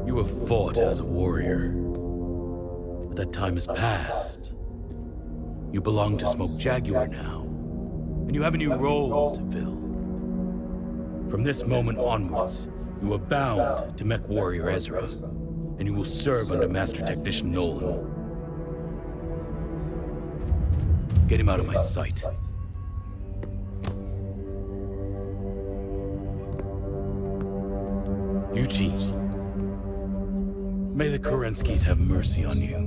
You have fought as a warrior. But that time has passed. You belong to Smoke Jaguar now. And you have a new role to fill. From this moment onwards, you are bound to Mechwarrior Ezra, and you will serve under Master Technician Nolan. Get him out of my sight. Yuchi, may the Kerenskis have mercy on you.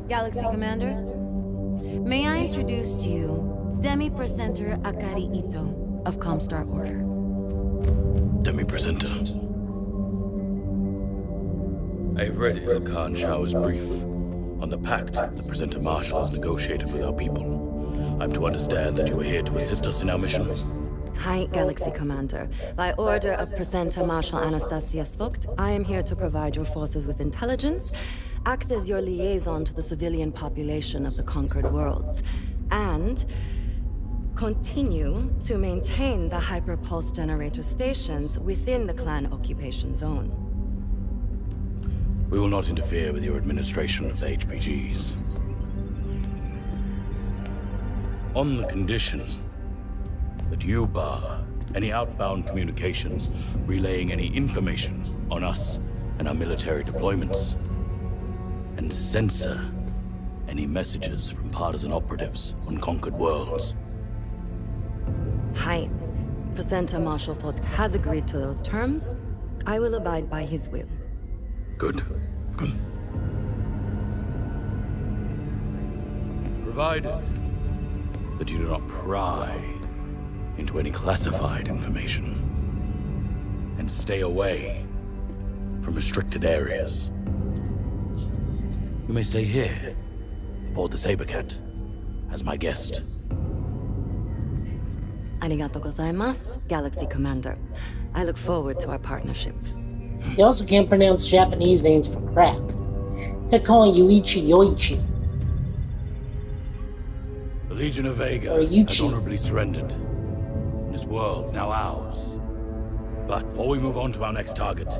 Galaxy Commander, may I introduce to you Demi-Presenter Akari Ito of Comstar Order. Demi-Presenter. I have read Ilkhan Shao's brief on the pact the Presenter Marshal has negotiated with our people. I'm to understand that you are here to assist us in our mission? Hi, Galaxy Commander. By order of Presenter Marshal Anastasia Svogt, I am here to provide your forces with intelligence, act as your liaison to the civilian population of the conquered worlds, and continue to maintain the hyperpulse generator stations within the clan occupation zone. We will not interfere with your administration of the HPGs. On the condition that you bar any outbound communications relaying any information on us and our military deployments, and censor any messages from partisan operatives on conquered worlds. Hi. Presenter Marshal Vogt has agreed to those terms. I will abide by his will. Good. Good. Provided that you do not pry into any classified information and stay away from restricted areas. You may stay here, aboard the Sabercat, as my guest. Arigato gozaimasu, Galaxy Commander. I look forward to our partnership. You also can't pronounce Japanese names for crap. They're calling you Yoichi. The Legion of Vega has honorably surrendered. This world's now ours. But before we move on to our next target,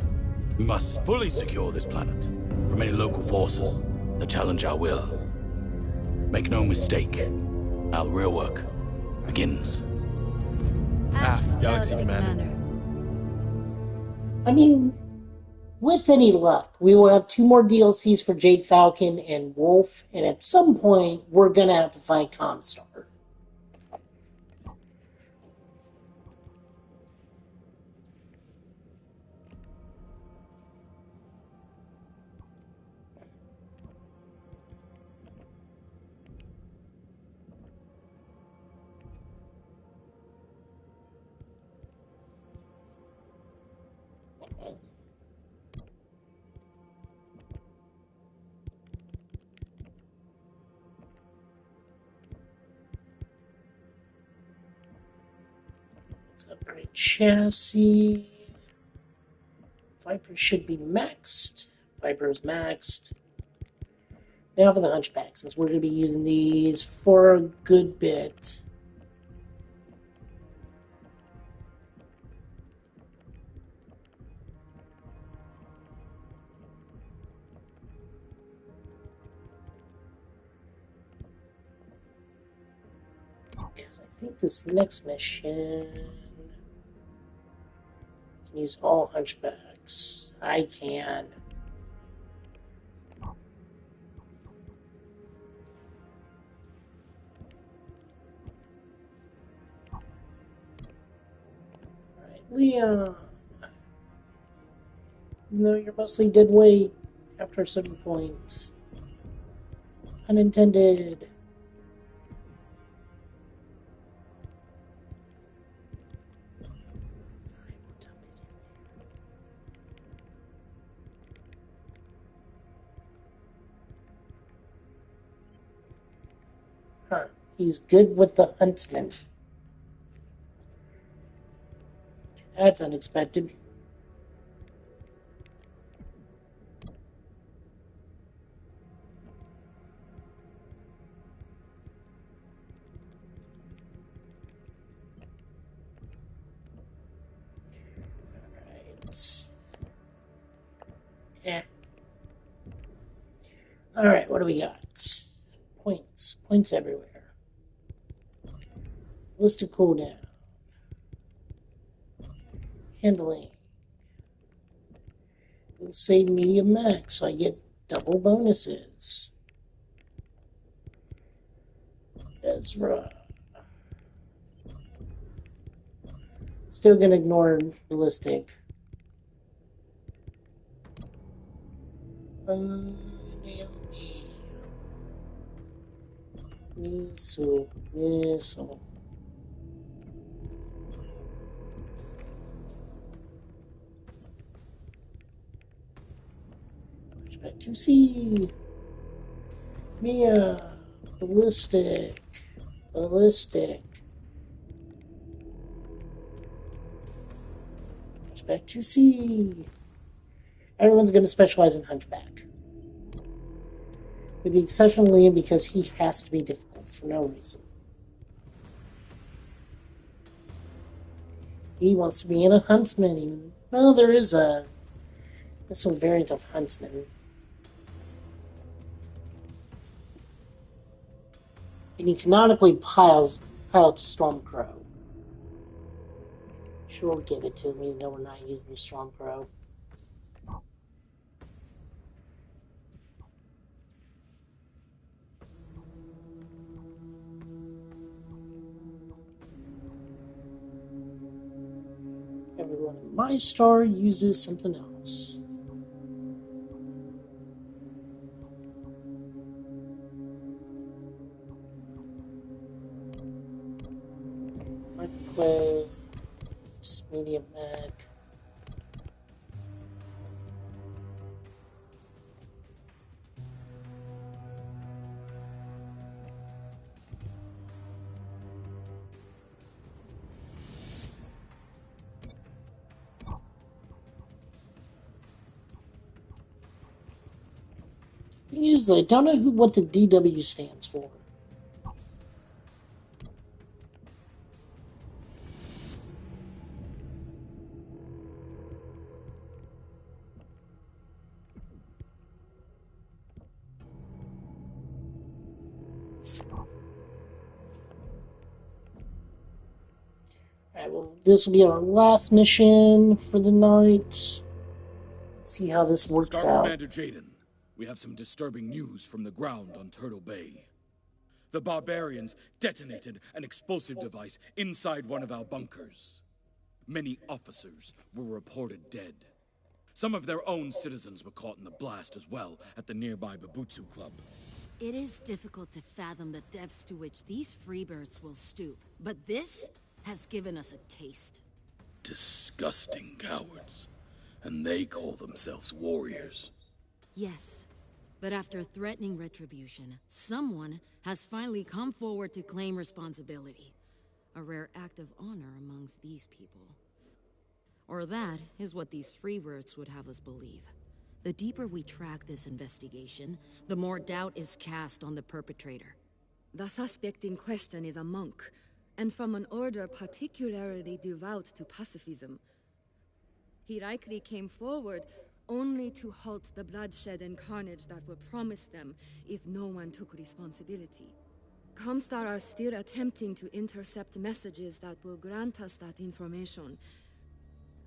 we must fully secure this planet from any local forces that challenge our will. Make no mistake, our real work begins. Galaxy Commander. I mean, with any luck, we will have 2 more DLCs for Jade Falcon and Wolf, and at some point, we're gonna have to fight Comstar. Upgrade chassis. Viper should be maxed. Viper is maxed. Now for the Hunchback, since we're going to be using these for a good bit. Yes, I think this next mission can use all Hunchbacks. I can. Leon. No, you're mostly dead weight after a certain point. Unintended. Huh. He's good with the huntsman. That's unexpected. Alright. Yeah. Alright, what do we got? Points. Points everywhere. List of cooldown. Handling. We'll say medium max, so I get double bonuses. Ezra. Still gonna ignore ballistic. Naomi. Missile. Missile. Back to C. Mia. Ballistic. Ballistic. Back to C. Everyone's going to specialize in Hunchback. With the exception of Liam because he has to be difficult for no reason. He wants to be in a Huntsman. Well, there is a missile variant of Huntsman. And he canonically pilots Stormcrow. Sure, we'll give it to him even though we're not using the Stormcrow. Everyone in my star uses something else. Microwave, medium mech. Usually, I don't know what the DW stands for. Alright, well, this will be our last mission for the night. See how this works Star out. Commander Jaden, we have some disturbing news from the ground on Turtle Bay. The barbarians detonated an explosive device inside one of our bunkers. Many officers were reported dead. Some of their own citizens were caught in the blast as well at the nearby Babutsu Club. It is difficult to fathom the depths to which these freebirds will stoop, but this has given us a taste. Disgusting cowards. And they call themselves warriors. Yes, but after threatening retribution, someone has finally come forward to claim responsibility. A rare act of honor amongst these people. Or that is what these freebirds would have us believe. The deeper we track this investigation, the more doubt is cast on the perpetrator. The suspect in question is a monk, and from an order particularly devout to pacifism. He likely came forward only to halt the bloodshed and carnage that were promised them if no one took responsibility. Comstar are still attempting to intercept messages that will grant us that information.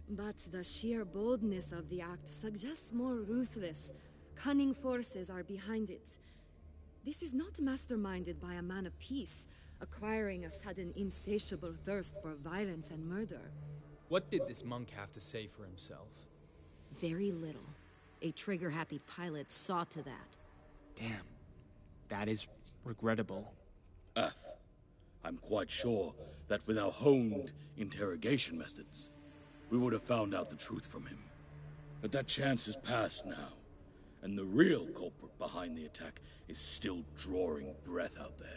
But the sheer boldness of the act suggests more ruthless, cunning forces are behind it. This is not masterminded by a man of peace, acquiring a sudden insatiable thirst for violence and murder. What did this monk have to say for himself? Very little. A trigger-happy pilot saw to that. Damn. That is regrettable. F. I'm quite sure that with our honed interrogation methods, we would have found out the truth from him. But that chance is past now, and the real culprit behind the attack is still drawing breath out there.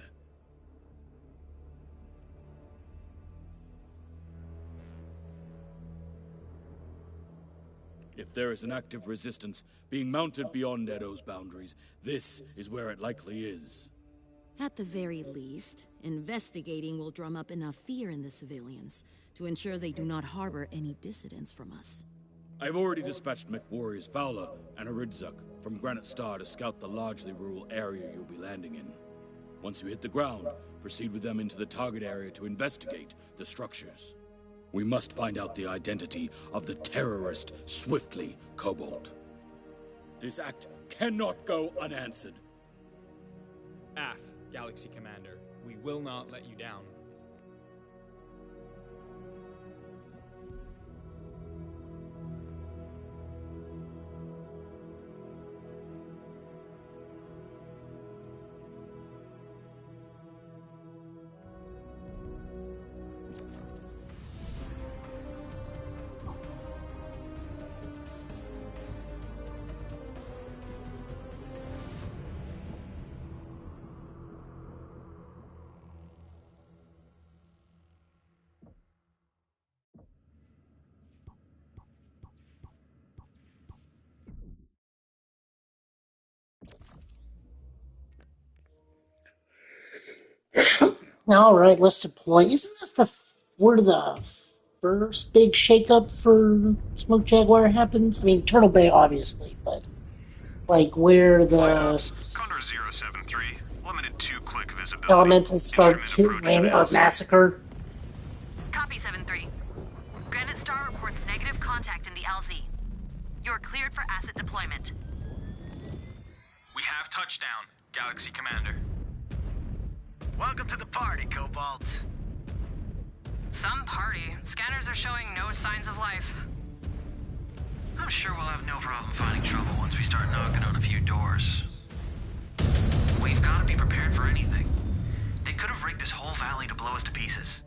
If there is an active resistance being mounted beyond Edo's boundaries, this is where it likely is. At the very least, investigating will drum up enough fear in the civilians to ensure they do not harbor any dissidents from us. I've already dispatched Mechwarriors Fowler and Aridzuk from Granite Star to scout the largely rural area you'll be landing in. Once you hit the ground, proceed with them into the target area to investigate the structures. We must find out the identity of the terrorist swiftly, Cobalt. This act cannot go unanswered. AF, Galaxy Commander, we will not let you down. All right, let's deploy. Isn't this where the first big shakeup for Smoke Jaguar happens? I mean, Turtle Bay, obviously, but like where the Condor 073, limited 2-click visibility. elementals start to massacre. Copy 7-3. Granite Star reports negative contact in the LZ. You're cleared for asset deployment. We have touchdown, Galaxy Commander. Welcome to the party, Cobalt. Some party. Scanners are showing no signs of life. I'm sure we'll have no problem finding trouble once we start knocking on a few doors. We've got to be prepared for anything. They could have rigged this whole valley to blow us to pieces.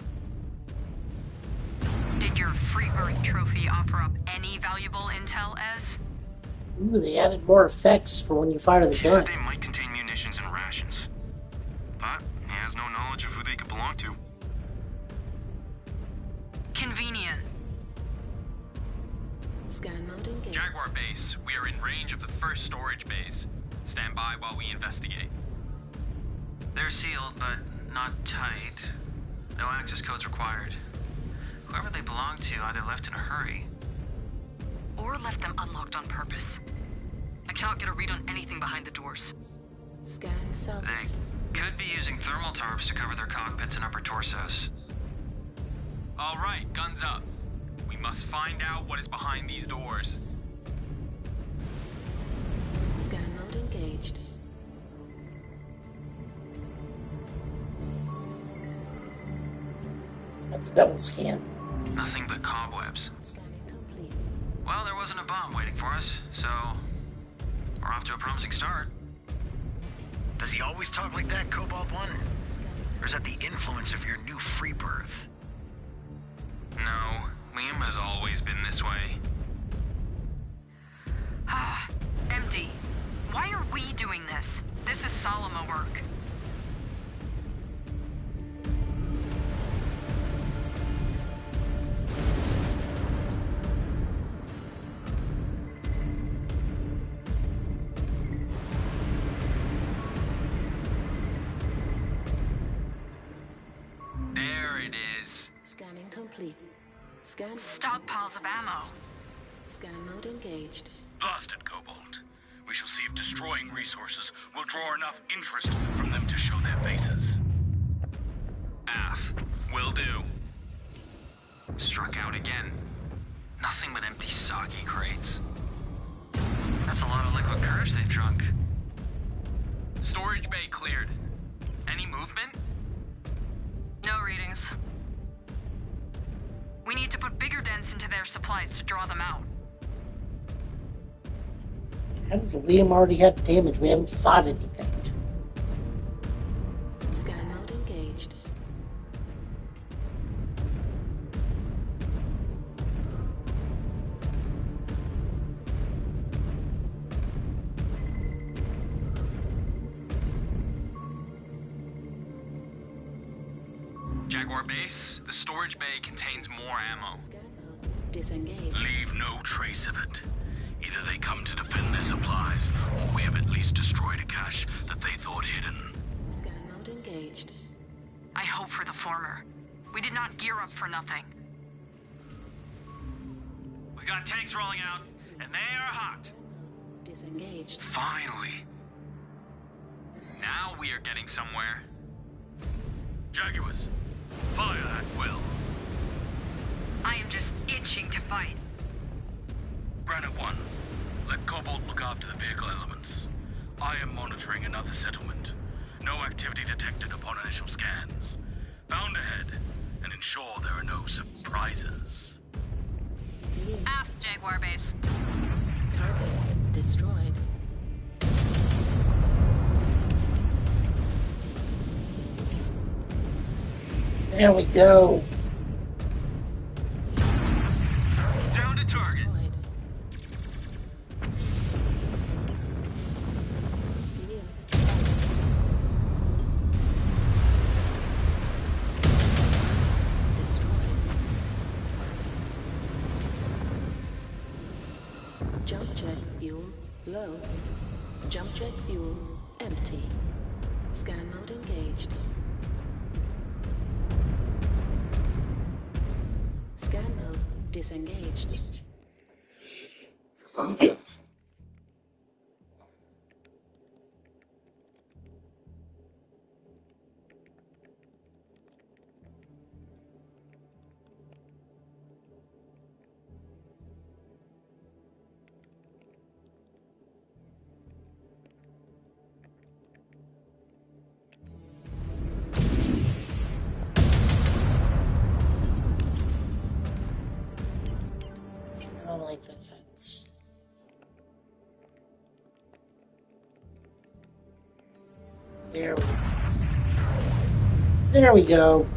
Did your Free Earth trophy offer up any valuable intel, Ez? Ooh, they added more effects for when you fire the He gun. said they might contain munitions and rations. But he has no knowledge of who they could belong to. Convenient. Scan mode engaged. Jaguar Base, we are in range of the first storage bays. Stand by while we investigate. They're sealed, but not tight. No access codes required. Whoever they belong to either left in a hurry. Or left them unlocked on purpose. I cannot get a read on anything behind the doors. Scan south. They could be using thermal tarps to cover their cockpits and upper torsos. All right, guns up. We must find out what is behind these doors. Scan mode engaged. That's a double scan. Nothing but cobwebs. Scanning complete. Well, there wasn't a bomb waiting for us, so we're off to a promising start. Does he always talk like that, Cobalt 1? Or is that the influence of your new free birth? No, Liam has always been this way. MD, why are we doing this? This is Solomon work. There it is. Scanning complete. Scan. Stockpiles of ammo. Scan mode engaged. Blasted, Cobalt. We shall see if destroying resources will draw enough interest from them to show their faces. AF, will do. Struck out again. Nothing but empty sake crates. That's a lot of liquid courage they've drunk. Storage bay cleared. Any movement? No readings. We need to put bigger dents into their supplies to draw them out. How does Liam already have damage? We haven't fought anything. Scan mode engaged. Jaguar Base, the storage bay contains more ammo. Scan mode disengaged. Leave no trace of it. Either they come to defend their supplies, or we have at least destroyed a cache that they thought hidden. Scan mode engaged. I hope for the former. We did not gear up for nothing. We got tanks rolling out, and they are hot. Disengaged. Finally. Now we are getting somewhere. Jaguars, fire at will. I am just itching to fight. Granite 1, let Cobalt look after the vehicle elements. I am monitoring another settlement. No activity detected upon initial scans. Bound ahead, and ensure there are no surprises. Aft, Jaguar Base. Target destroyed. There we go. Down to target. Destroyed. Destroyed. Jump jet fuel low. Jump jet fuel empty. Scan mode engaged. Scan mode disengaged. I don't like that. There we go.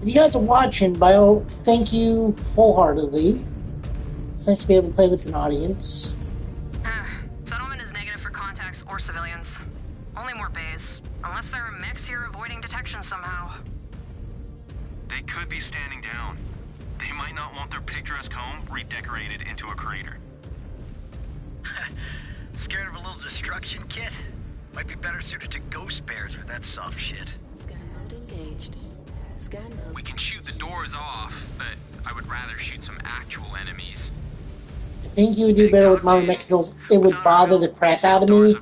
If you guys are watching, thank you wholeheartedly. It's nice to be able to play with an audience. Settlement is negative for contacts or civilians. Only more bays. Unless there are mechs here avoiding detection somehow. They could be standing down. They might not want their pig-dressed home redecorated into a crater. Scared of a little destruction, Kit? Might be better suited to ghost bears with that soft shit. Scan mode engaged. Scan mode. We can shoot the doors off, but I would rather shoot some actual enemies. I think you would do better with modern mech controls. It would bother the crap out of me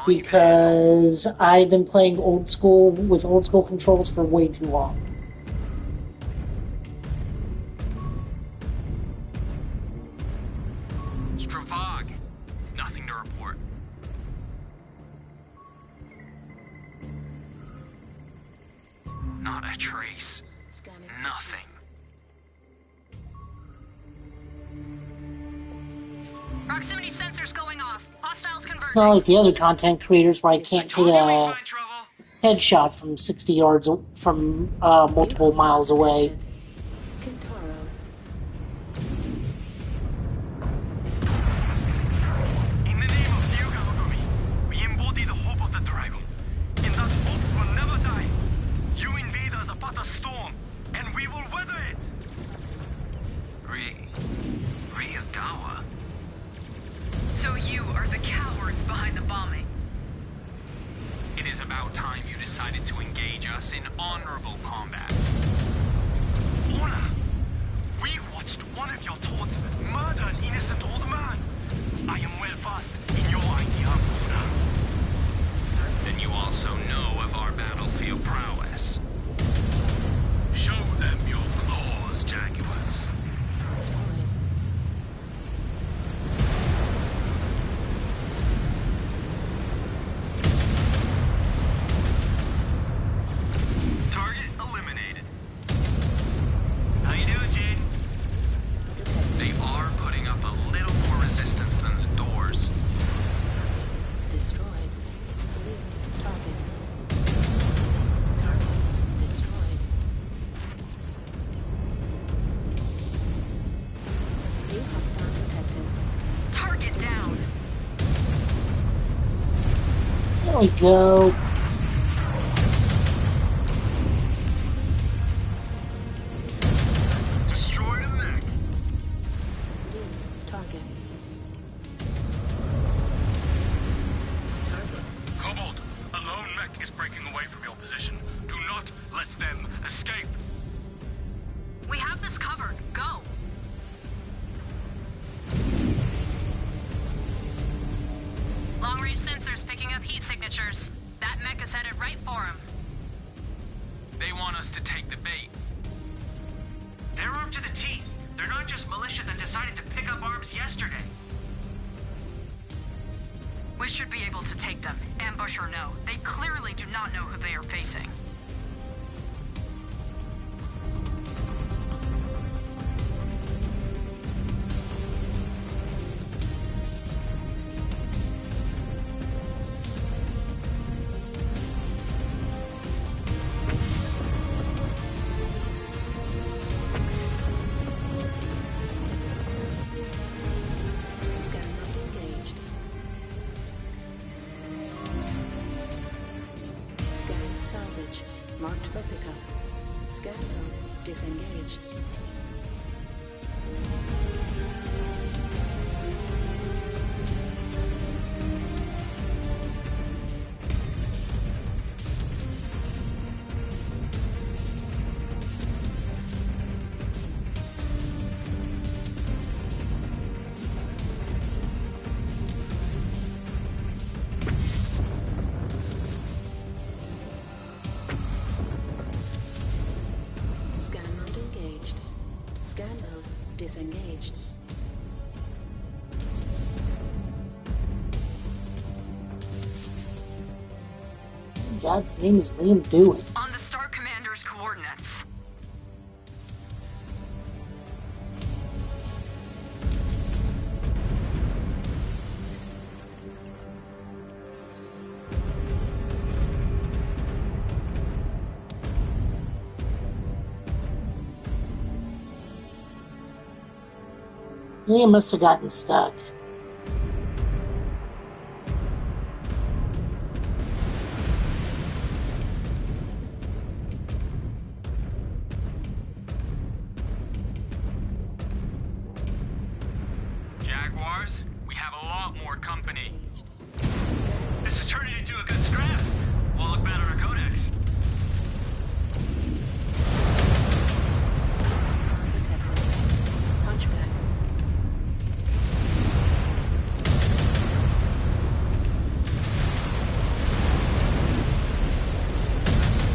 because I've been playing old school with old school controls for way too long. Stravog. Nothing to report. Not a trace. Scanning. Nothing. Proximity sensors going off. Hostiles converging. It's not like the other content creators where I can't hit a headshot from 60 yards from multiple miles away. Kintaro. In the name of New Galagumi, we embody the hope of the dragon. And that hope will never die. You invade us about a storm, and we will weather it. Ryagawa? So you are the cowards behind the bombing. It is about time you decided to engage us in honorable combat. Honor! We watched one of your thoughts murder an innocent old man. I am well versed in your idea of honor. Then you also know of our battlefield prowess. Show them your claws, Jaguars. Destroyed. There we go. Destroyed a mech. Target. Kobold, a lone mech is breaking away from your position. Do not let them escape. We have this covered. Go! Long-range sensors picking up heat signatures. That mech is headed right for him. They want us to take the bait. They're armed to the teeth. They're not just militia that decided to pick up arms yesterday. We should be able to take them, ambush or no. They clearly do not know who they are facing. Scan mode engaged. Scan salvage. Marked for pickup. Scan mode disengaged. Scan mode engaged. Scan mode disengaged. God's name is Liam Dewey. On the Star Commander's coordinates. Liam must have gotten stuck. Jaguars, we have a lot more company. This is turning into a good scrap. Won't look bad on our codex. Punchback.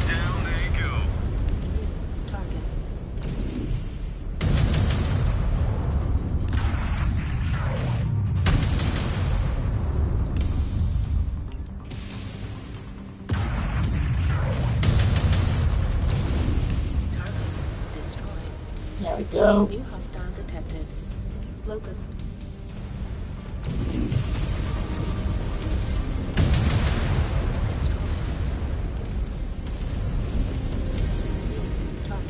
Down they go. Target. Target destroyed. There we go. New hostile detected. Locust. Destroyed. Target.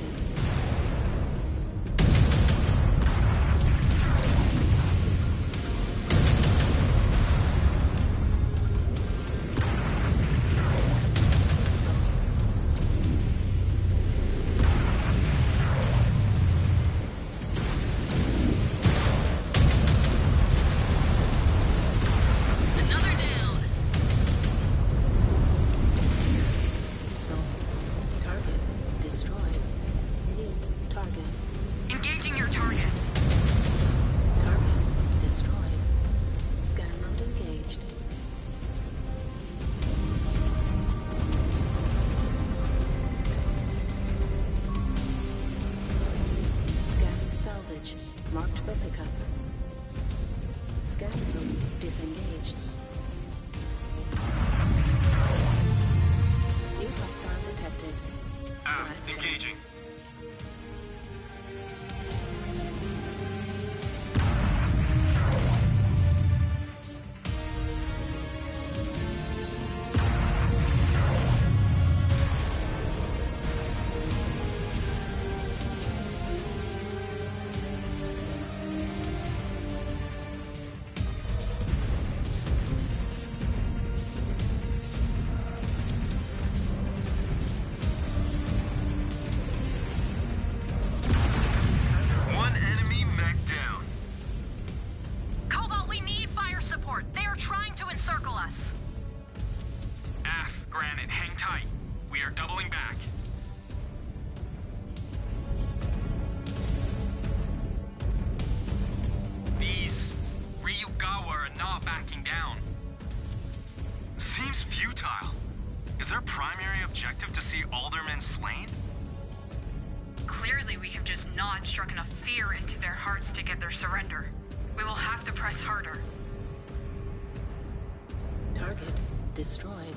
Another down. Missile. Target destroyed. New target. Engaging your target. Target destroyed. Scan mode engaged. Scanning salvage. Marked for pickup. Scan mode disengaged. New hostile detected. Engaging. Granite, hang tight. We are doubling back. These Ryugawa are not backing down. Seems futile. Is their primary objective to see aldermen slain? Clearly, we have just not struck enough fear into their hearts to get their surrender. We will have to press harder. Target destroyed.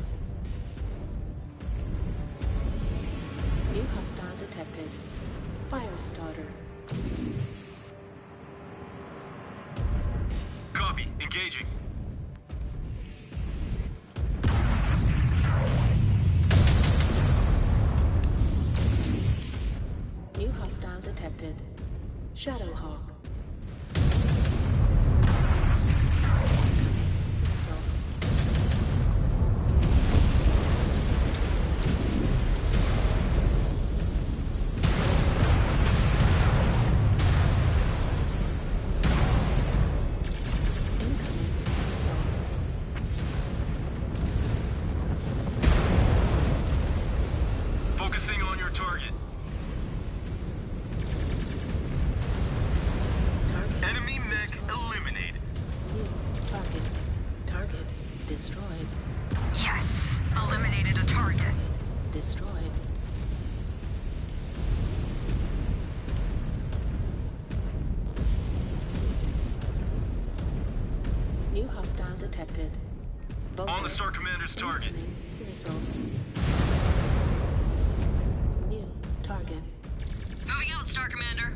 New hostile detected. Firestarter. Copy. Engaging. New hostile detected. Shadowhawk. Missile. Incoming missile. Focusing on your target. Enemy mech eliminated. New target. Target destroyed. Yes, eliminated a target. Destroyed. New hostile detected. On the Star Commander's target. Incoming missile. New target. Moving out, Star Commander.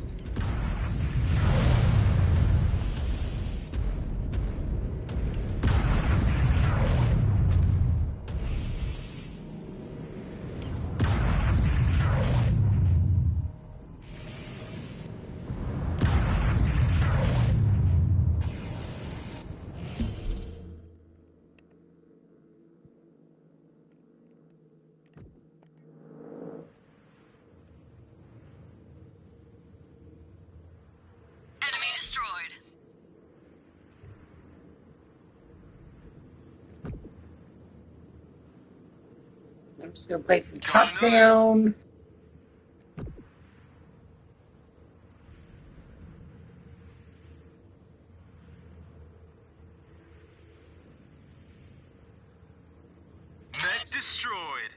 Enemy destroyed. I'm just gonna play from top down. Mech destroyed.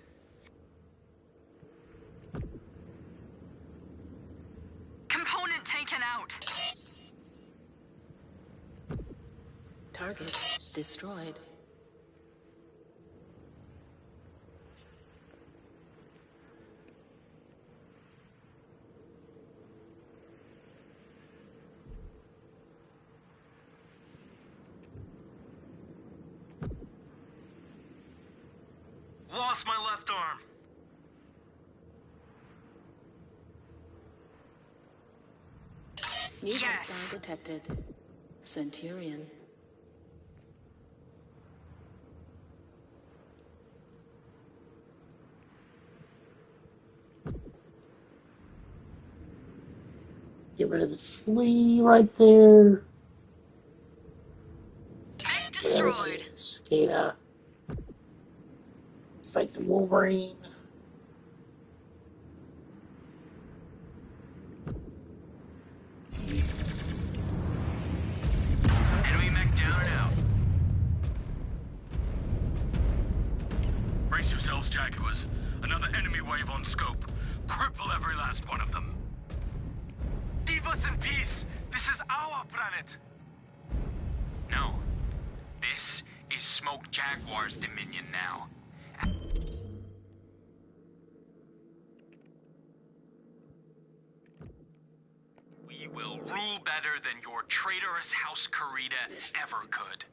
Component taken out. Target destroyed. Lost my left arm. New Yes. hostile detected. Centurion. Get rid of the flea right there. Mech destroyed. Cicada. Fight the Wolverine. Enemy mech down and out. Brace yourselves, Jaguars. Another enemy wave on scope. Cripple every last one of them. Leave us in peace. This is our planet. No. This is Smoke Jaguar's dominion now. We will rule better than your traitorous House Kurita ever could.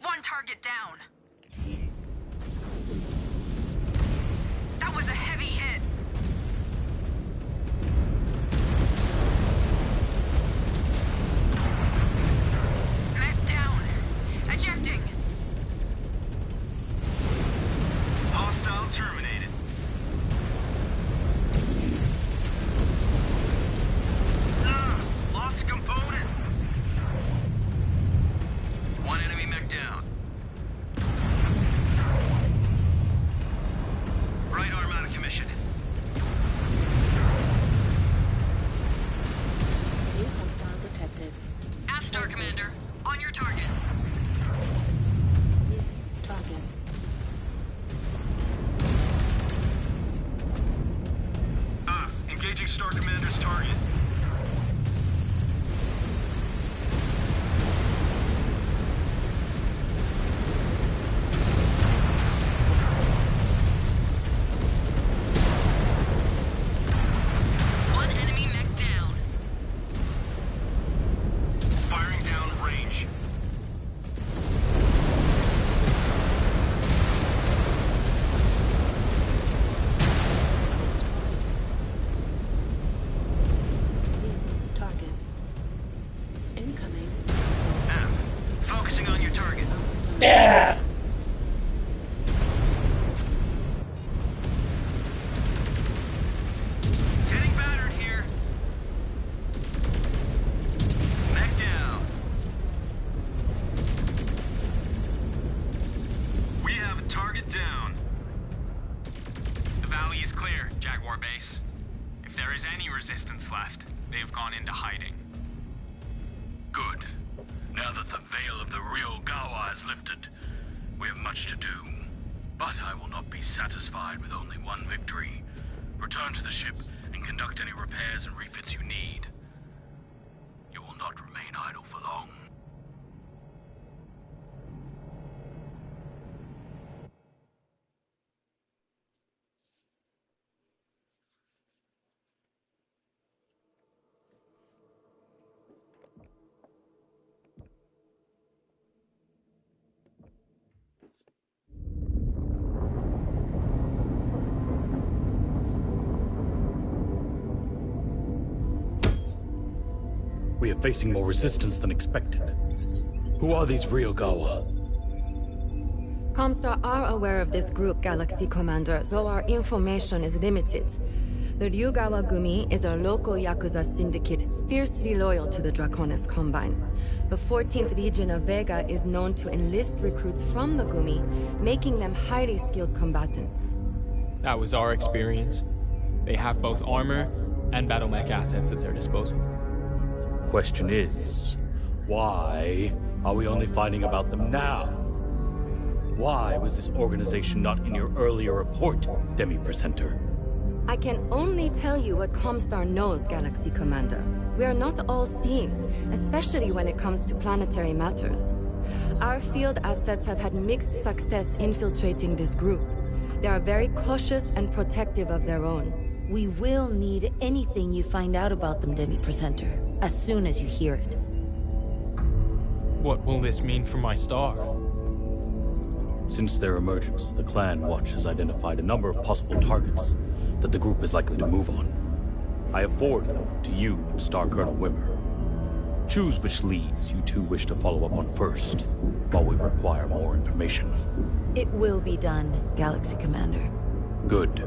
One target down. Jaguar base. If there is any resistance left, they have gone into hiding. Good. Now that the veil of the real Gawa is lifted, we have much to do. But I will not be satisfied with only one victory. Return to the ship and conduct any repairs and refits you need. You will not remain idle for long. We are facing more resistance than expected. Who are these real Gawa? Comstar are aware of this group, Galaxy Commander, though our information is limited. The Ryugawa Gumi is a local Yakuza syndicate fiercely loyal to the Draconis Combine. The 14th Legion of Vega is known to enlist recruits from the Gumi, making them highly skilled combatants. That was our experience. They have both armor and battle mech assets at their disposal. Question is, why are we only finding about them now? Why was this organization not in your earlier report, Demi-Presenter? I can only tell you what Comstar knows, Galaxy Commander. We are not all-seeing, especially when it comes to planetary matters. Our field assets have had mixed success infiltrating this group. They are very cautious and protective of their own. We will need anything you find out about them, Demi-Presenter, as soon as you hear it. What will this mean for my star? Since their emergence, the Clan Watch has identified a number of possible targets that the group is likely to move on. I have forwarded them to you and Star Colonel Wimmer. Choose which leads you two wish to follow up on first, while we require more information. It will be done, Galaxy Commander. Good.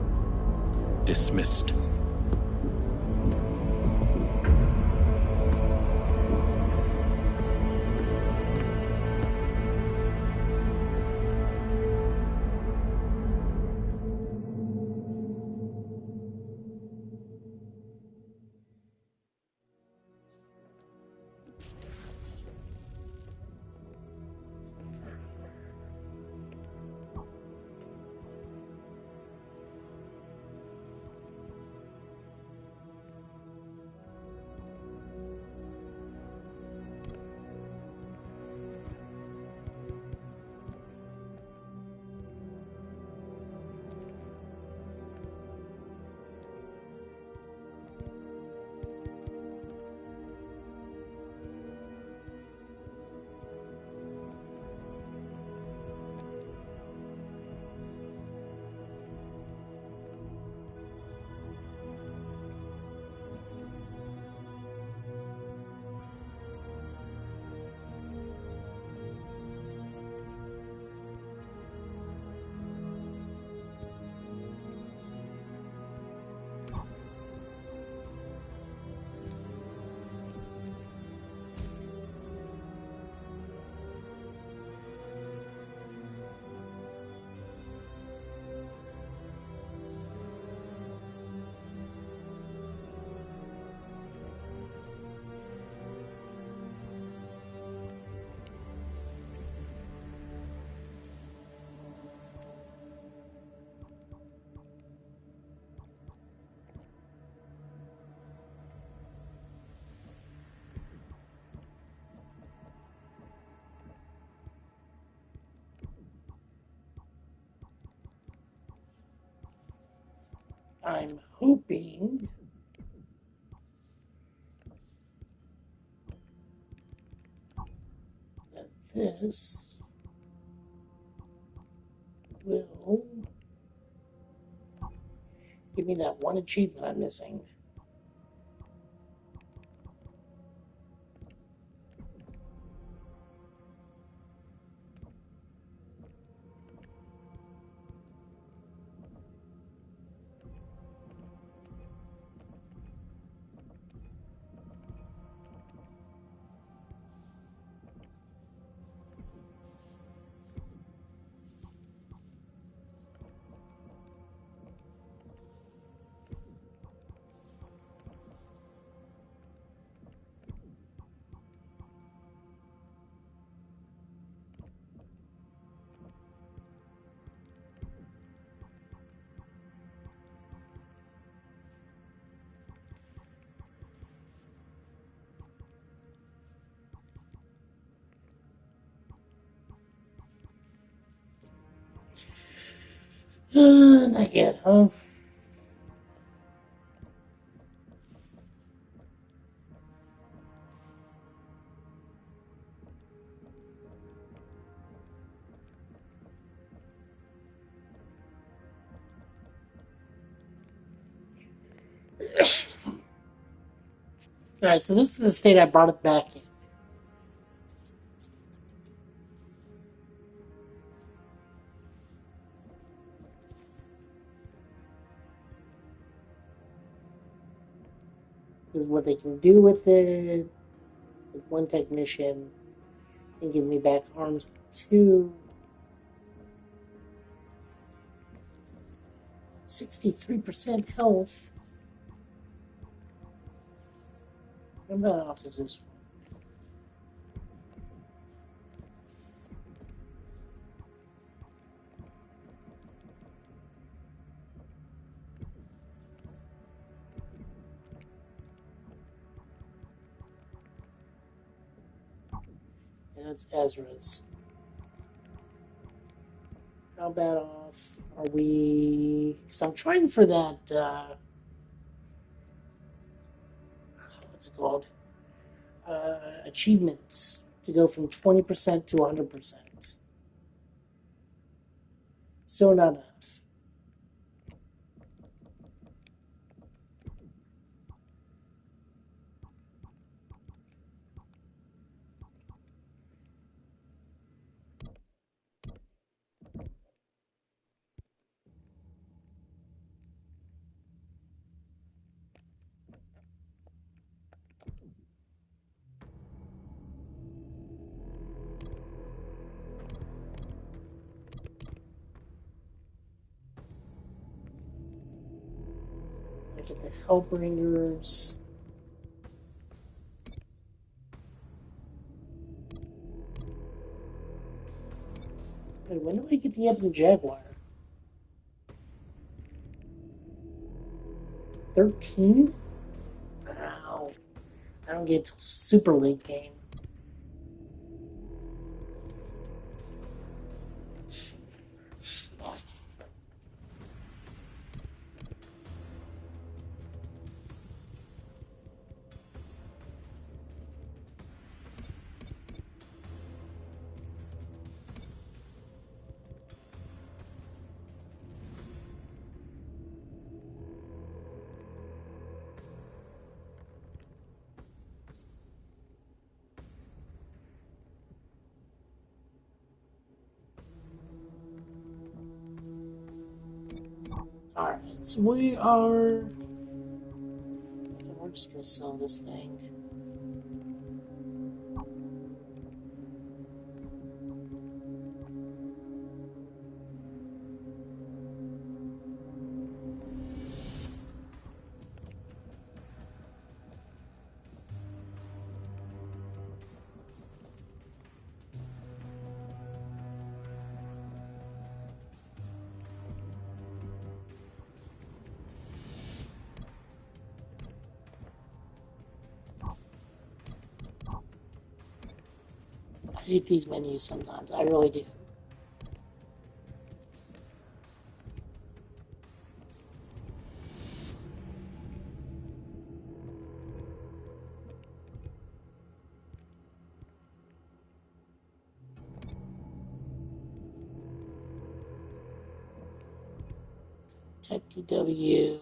Dismissed. I'm hoping that this will give me that one achievement I'm missing. Not yet, huh? Alright, so this is the state I brought it back in. This is what they can do with it. With one technician. And give me back arms 2. 63% health. How about off is this one? And it's Ezra's. How bad off are we? Because I'm trying for that, what's it called? Achievements to go from 20% to 100%. Still not enough. Look at the Hellbringers. Wait, when do I get the Ebony Jaguar? 13? Wow. I don't get till super late game. Alright, so we're just gonna sell this thing. I hate these menus sometimes. I really do. Tech DW.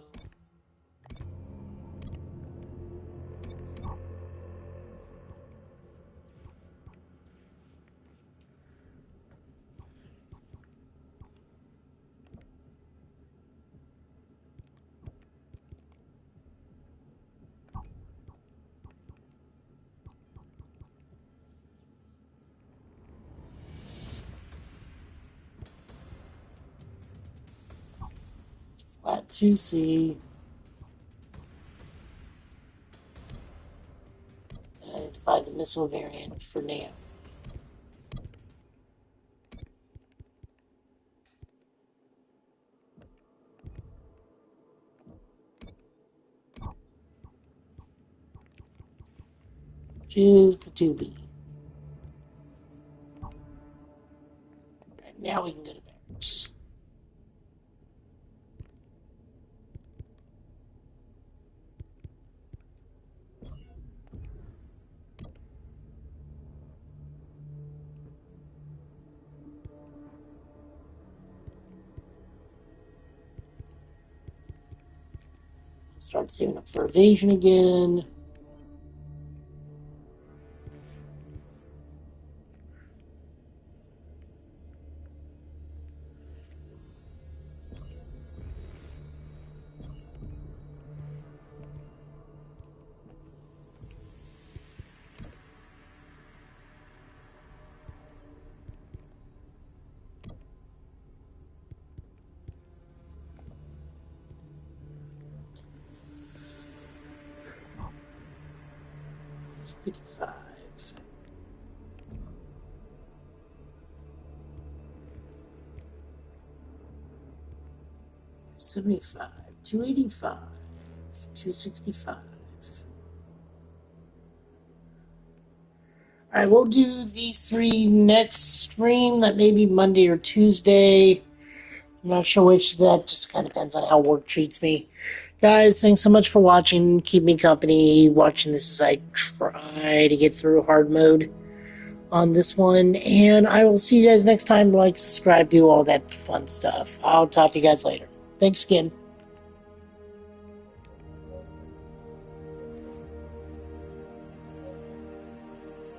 Flat 2C. And buy the missile variant for now. Which is the 2B. Right, now we can go to barracks. Start saving up for evasion again. It's 55. 75, 285, 265. Alright, we'll do these three next stream. That may be Monday or Tuesday. I'm not sure which. That just kind of depends on how work treats me. Guys, thanks so much for watching. Keep me company watching this as I try to get through hard mode on this one. And I will see you guys next time. Like, subscribe, do all that fun stuff. I'll talk to you guys later. Thanks again.